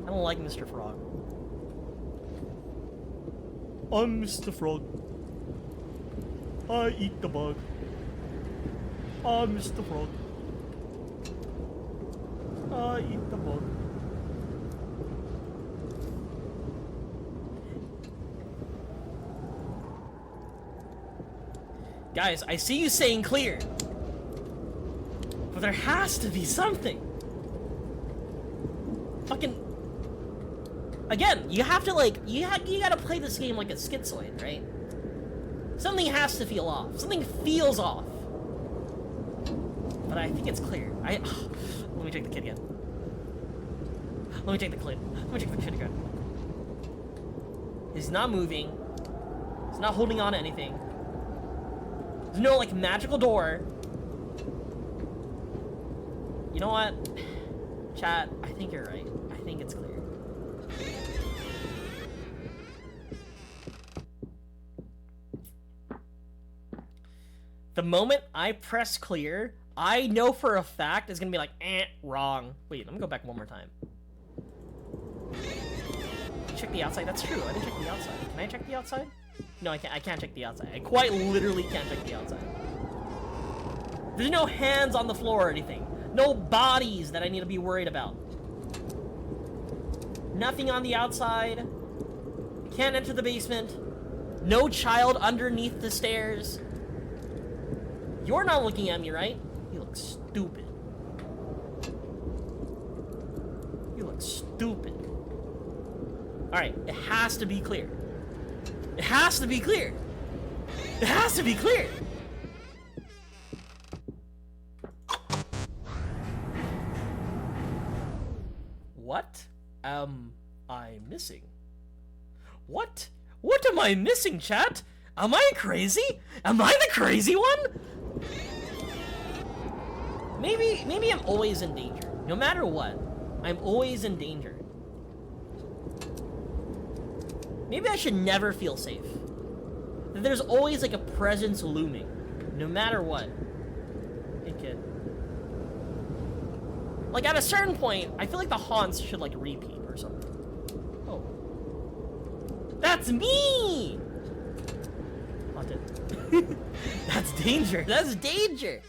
I don't like Mr. Frog. I'm Mr. Frog. I eat the bug. I'm Mr. Frog. I eat the bug. Guys, I see you saying clear. But there has to be something. Fucking... Again, you have to, like, you gotta play this game like a schizoid, right? Something has to feel off. Something feels off. But I think it's clear. Let me take the kid again. Let me take the kid. Let me take the kid again. He's not moving. He's not holding on to anything. There's no, like, magical door. You know what? Chat, I think you're right. I think it's clear. The moment I press clear, I know for a fact it's gonna be like, wrong. Wait, let me go back one more time. Check the outside. That's true. I didn't check the outside. Can I check the outside? No, I can't. I can't check the outside. I quite literally can't check the outside. There's no hands on the floor or anything. No bodies that I need to be worried about. Nothing on the outside. Can't enter the basement. No child underneath the stairs. You're not looking at me, right? You look stupid. You look stupid. Alright, it has to be clear. It has to be clear. It has to be clear. What am I missing? What? What am I missing, chat? Am I crazy? Am I the crazy one? Maybe I'm always in danger. No matter what, I'm always in danger. Maybe I should never feel safe. That there's always like a presence looming, no matter what. Hey kid. Like at a certain point, I feel like the haunts should like repeat or something. Oh. That's me! Haunted. That's danger. That's danger.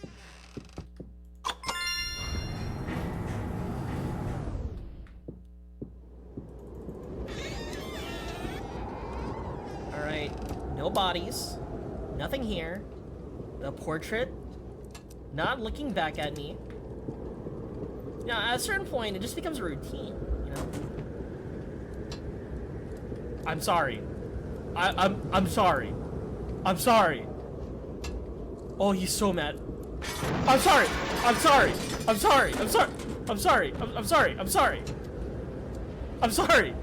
Alright. No bodies. Nothing here. The portrait. Not looking back at me. Now, at a certain point, it just becomes a routine, you know? I'm sorry. I'm sorry. I'm sorry. Oh, he's so mad. I'm sorry. I'm sorry. I'm sorry. I'm sorry. I'm sorry. I'm sorry. I'm sorry. I'm sorry.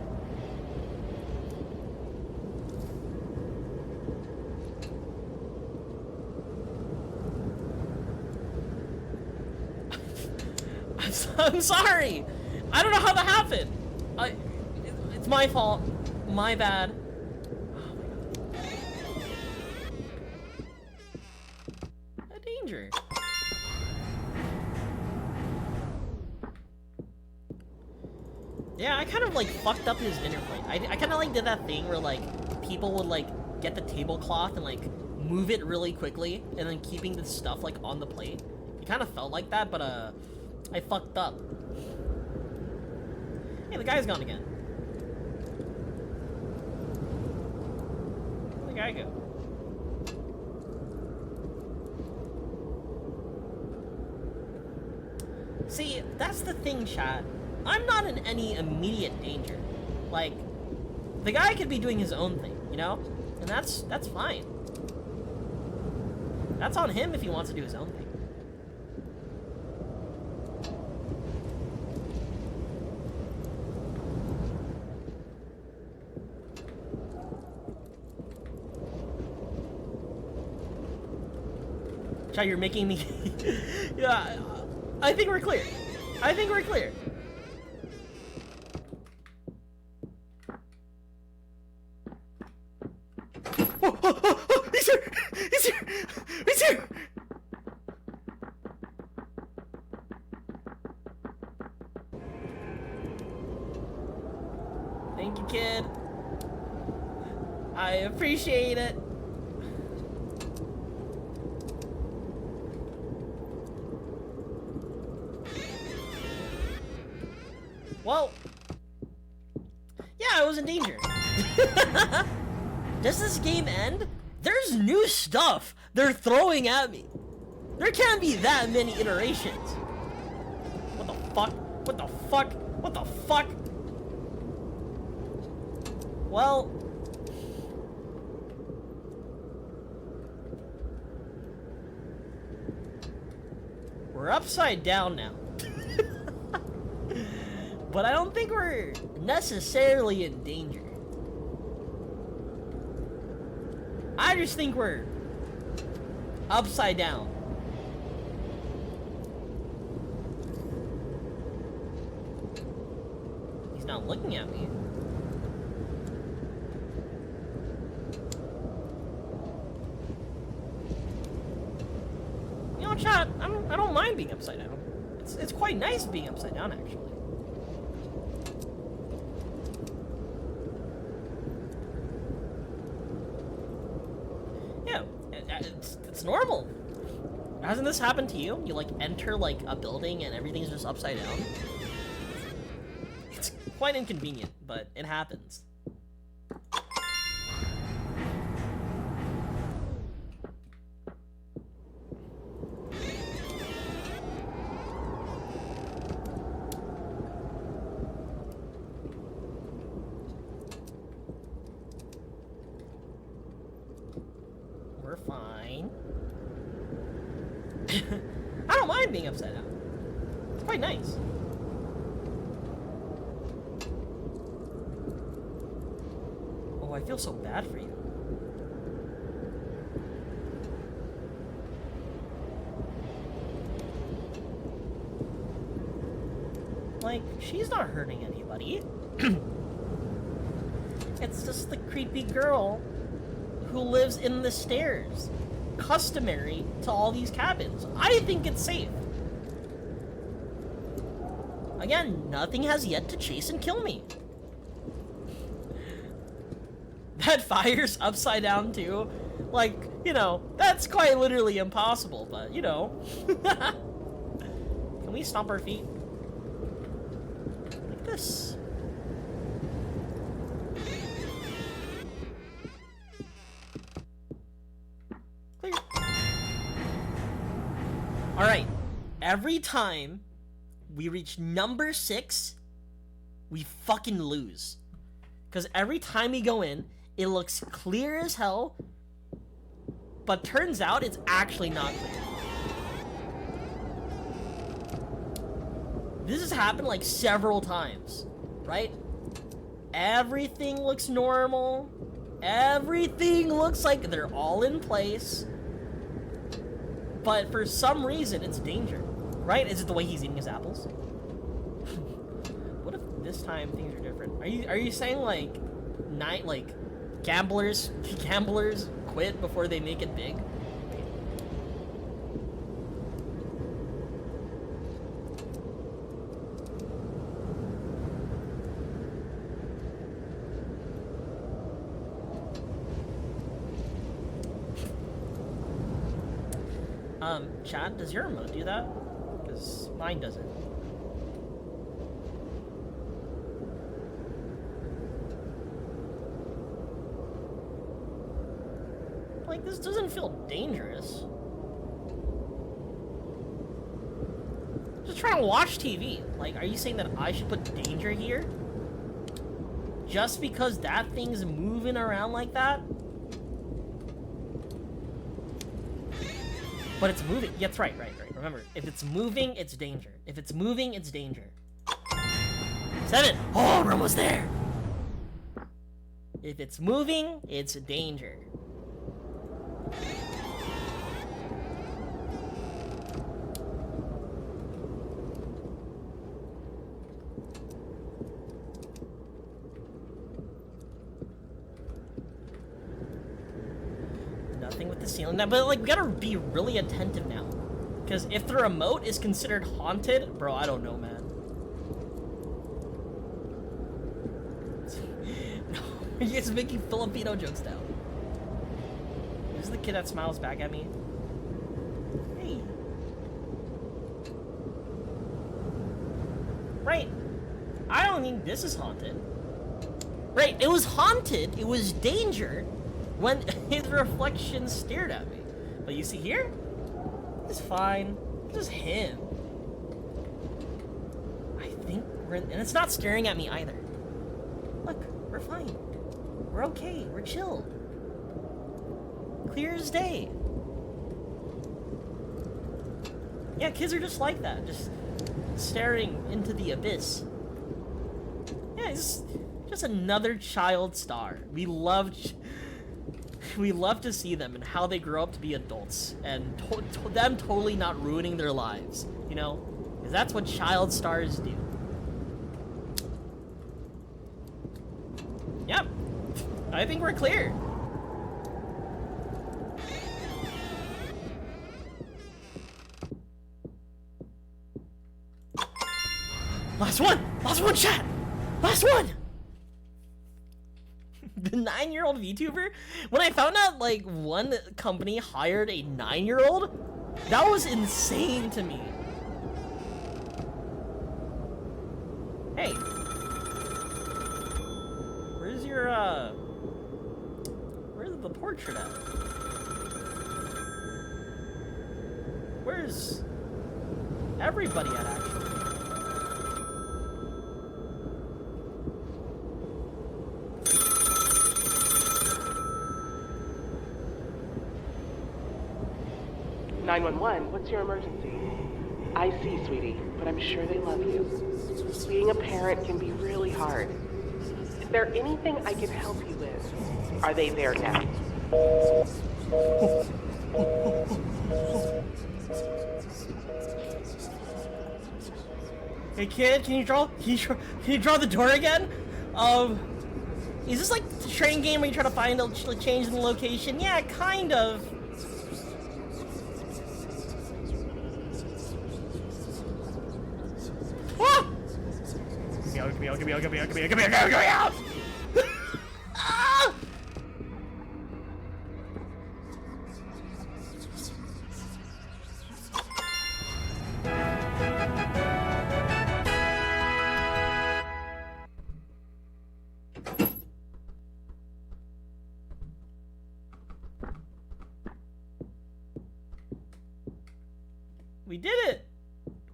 I'm sorry. I don't know how that happened. It's my fault. My bad. A danger. Yeah, I kind of like fucked up his dinner plate. I kind of like did that thing where like people would like get the tablecloth and like move it really quickly and then keeping the stuff like on the plate. It kind of felt like that, but I fucked up. Hey, the guy's gone again. Where'd the guy go? See, that's the thing, chat. I'm not in any immediate danger. Like, the guy could be doing his own thing, you know? And that's fine. That's on him if he wants to do his own thing. Chat, you're making me... Yeah, I think we're clear. I think we're clear. He's here! He's here! He's here! Thank you, kid. I appreciate it. Well, yeah, I was in danger. Does this game end? There's new stuff they're throwing at me. There can't be that many iterations. What the fuck? What the fuck? What the fuck? Well... we're upside down now. But I don't think we're necessarily in danger. I just think we're upside down. He's not looking at me. You know, chat, I don't mind being upside down. It's quite nice being upside down, actually. Yeah, it's normal. Hasn't this happened to you? You like enter like a building and everything's just upside down? It's quite inconvenient, but it happens. We're fine. I don't mind being upside down. It's quite nice. Oh, I feel so bad for you. Like, she's not hurting anybody. It's just the creepy girl who lives in the stairs. Customary to all these cabins. I think it's safe. Again, nothing has yet to chase and kill me. That fire's upside down too. Like, you know, that's quite literally impossible, but you know. Can we stomp our feet? Like this. Clear. Alright. Every time we reach number 6, we fucking lose. Because every time we go in, it looks clear as hell, but turns out it's actually not clear. This has happened like several times, right? Everything looks normal. Everything looks like they're all in place. But for some reason, it's danger, Right? Is it the way he's eating his apples? What if this time things are different? Are you saying like gamblers quit before they make it big? Chad, does your remote do that? Because mine doesn't. Like, this doesn't feel dangerous. Just trying to watch TV. Like, are you saying that I should put danger here? Just because that thing's moving around like that? But it's moving. Yeah, that's right. Remember, if it's moving, it's danger. If it's moving, it's danger. 7! Oh, we're almost there! If it's moving, it's danger. Nothing with the ceiling. Now, but like, we gotta be really attentive now. Because if the remote is considered haunted, bro, I don't know, man. No, he's making Filipino jokes now. This is the kid that smiles back at me. Hey. Right. I don't think this is haunted. Right, it was haunted, it was danger when his reflection stared at me. But you see here? It's fine. It's just him. I think we're in, and it's not staring at me either. Look, we're fine. We're okay. We're chill. Clear as day. Yeah, kids are just like that. Just staring into the abyss. Yeah, it's just another child star. We love to see them and how they grow up to be adults, and them totally not ruining their lives, you know? Because that's what child stars do. Yep. I think we're clear. Last one, chat! Last one! The 9-year-old VTuber? When I found out, like, one company hired a 9-year-old, that was insane to me. Hey. Where's your, where's the portrait at? Where's everybody at, actually? What's your emergency? I see, sweetie, but I'm sure they love you. Being a parent can be really hard. Is there anything I can help you with? Are they there now? Hey kid, can you draw the door again? Is this like the train game where you try to find a change in the location? Yeah, kind of. Get me out! Ah! We did it!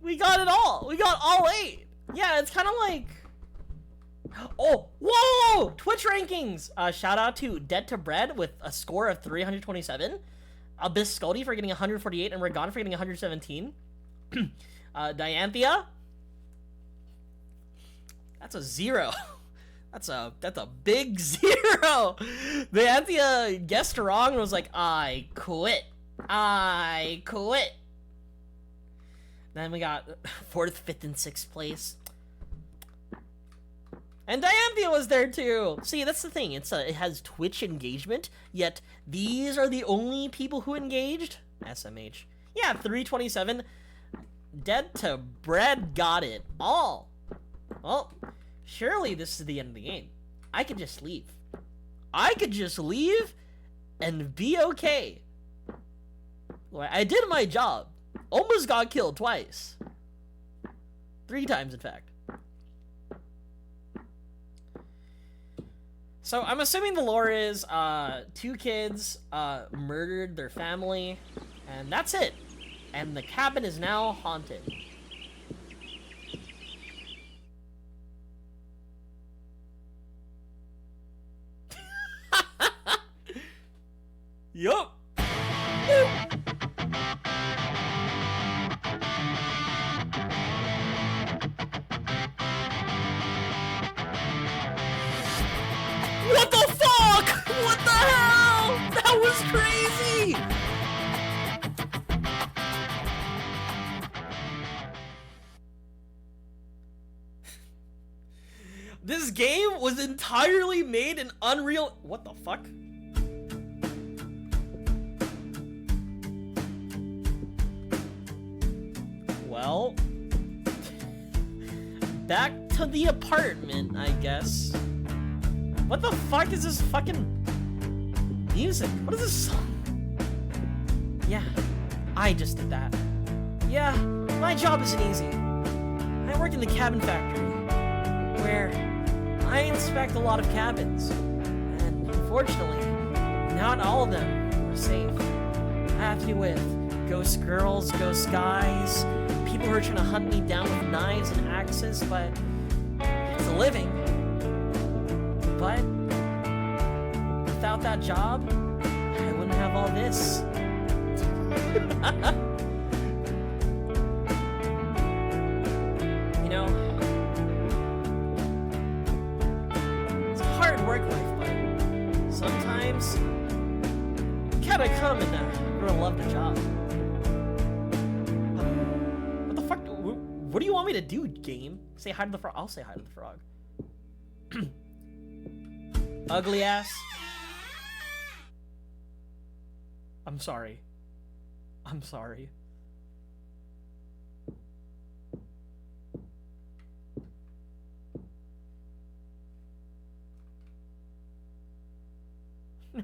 We got it all! We got all 8! Yeah, it's kind of like... Oh, whoa! Twitch rankings! Shout out to Dead to Bread with a score of 327. Abyss Scully for getting 148, and Regan for getting 117. Dianthea? That's a 0. That's a big 0! Dianthea guessed wrong and was like, I quit. Then we got 4th, 5th, and 6th place. And Dianthia was there too. See, that's the thing. It has Twitch engagement, yet these are the only people who engaged. SMH. Yeah, 327. Dead to Bread got it all. Well, surely this is the end of the game. I could just leave. I could just leave and be okay. I did my job. Almost got killed twice. 3 times, in fact. So I'm assuming the lore is 2 kids murdered their family, and that's it. And the cabin is now haunted. Yup. What the fuck? What the hell? That was crazy! This game was entirely made in Unreal... What the fuck? Well... Back to the apartment, I guess. What the fuck is this fucking music? What is this song? Yeah, I just did that. Yeah, my job isn't easy. I work in the cabin factory, where I inspect a lot of cabins. And unfortunately, not all of them are safe. I have to deal with ghost girls, ghost guys, people who are trying to hunt me down with knives and axes, but it's a living. But without that job, I wouldn't have all this. You know, it's a hard work life, but sometimes you gotta come and really love the job. What the fuck? What do you want me to do, game? Say hi to the frog. I'll say hi to the frog. Ugly ass. I'm sorry. I'm sorry.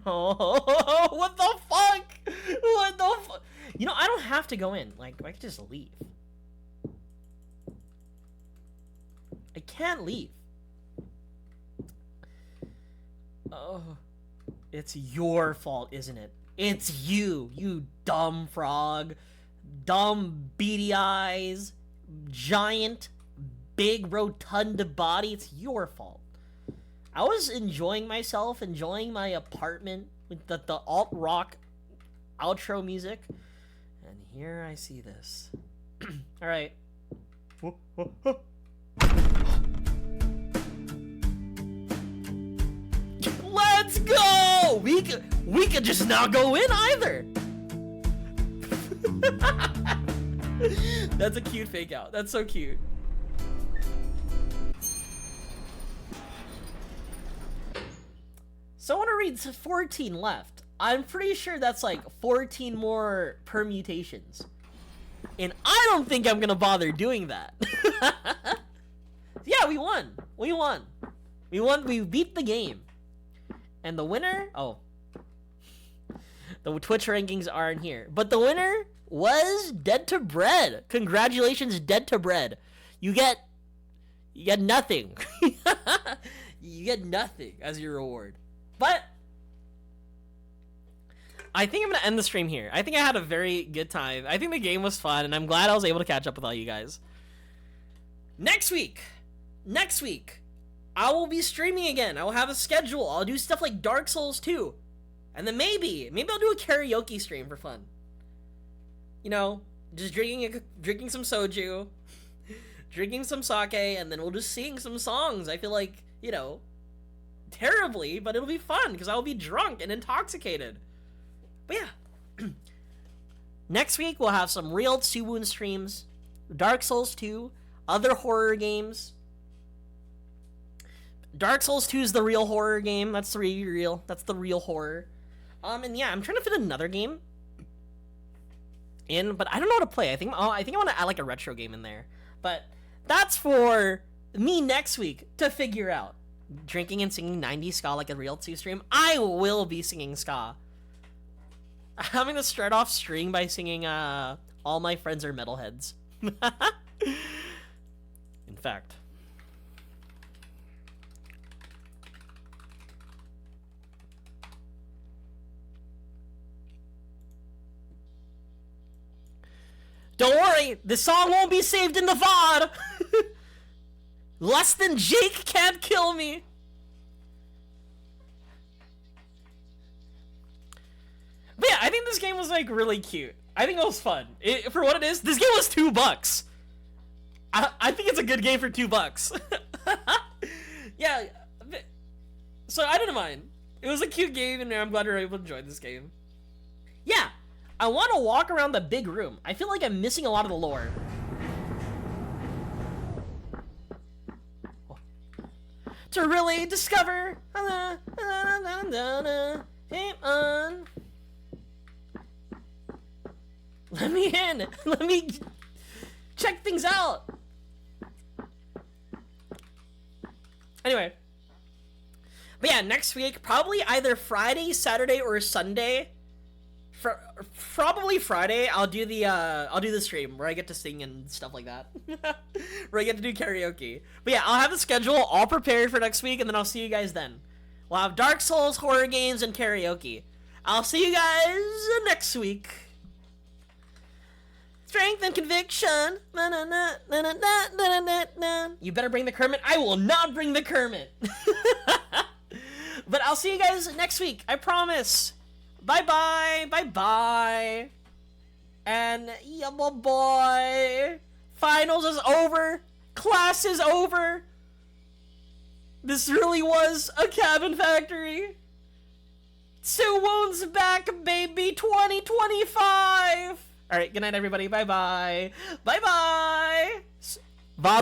No. What the fuck? What the fuck? You know, I don't have to go in. Like, I can just leave. I can't leave. Oh, it's your fault, isn't it? It's you, you dumb frog. Dumb beady eyes. Giant, big, rotund body. It's your fault. I was enjoying myself, enjoying my apartment with the alt-rock outro music. And here I see this. Alright. Let's go! We could just not go in either. That's a cute fake out. That's so cute. So I want to read 14 left. I'm pretty sure that's like 14 more permutations. And I don't think I'm gonna bother doing that. Yeah, we won. We won. We won. We beat the game. And the winner, oh, the Twitch rankings aren't here, but the winner was Dead to Bread. Congratulations, Dead to Bread. You get nothing. You get nothing as your reward. But I think I'm gonna end the stream here. I think I had a very good time. I think the game was fun, and I'm glad I was able to catch up with all you guys. Next week, I will be streaming again. I will have a schedule. I'll do stuff like Dark Souls 2. And then maybe I'll do a karaoke stream for fun. You know, just drinking some soju, drinking some sake, and then we'll just sing some songs. I feel like, you know, terribly, but it'll be fun because I'll be drunk and intoxicated. But yeah. Next week we'll have some real Suwon streams. Dark Souls 2, other horror games. Dark Souls 2 is the real horror game. That's the real horror. And yeah, I'm trying to fit another game in, but I don't know how to play. I think I want to add like a retro game in there. But that's for me next week to figure out. Drinking and singing 90s ska like a real 2 stream. I will be singing ska. I'm having to start off stream by singing All My Friends Are Metalheads. In fact. Don't worry, the song won't be saved in the VOD. Less than Jake can't kill me. But yeah, I think this game was like really cute. I think it was fun. For what it is, this game was $2. I think it's a good game for $2. Yeah, so I didn't mind. It was a cute game, and I'm glad we were able to enjoy this game. Yeah, I want to walk around the big room. I feel like I'm missing a lot of the lore. To really discover. Let me in. Let me check things out. Anyway. But yeah, next week, probably either Friday, Saturday, or Sunday. Probably Friday, I'll do the stream where I get to sing and stuff like that. Where I get to do karaoke. But yeah, I'll have the schedule all prepared for next week, and then I'll see you guys then. We'll have Dark Souls, horror games, and karaoke. I'll see you guys next week. Strength and conviction. You better bring the Kermit. I will not bring the Kermit. But I'll see you guys next week. I promise. Bye-bye. Bye-bye. And yeah, boy. Finals is over. Class is over. This really was a cabin factory. Sue Wounds back, baby. 2025. All right, good night, everybody. Bye-bye. Bye-bye. Bottle.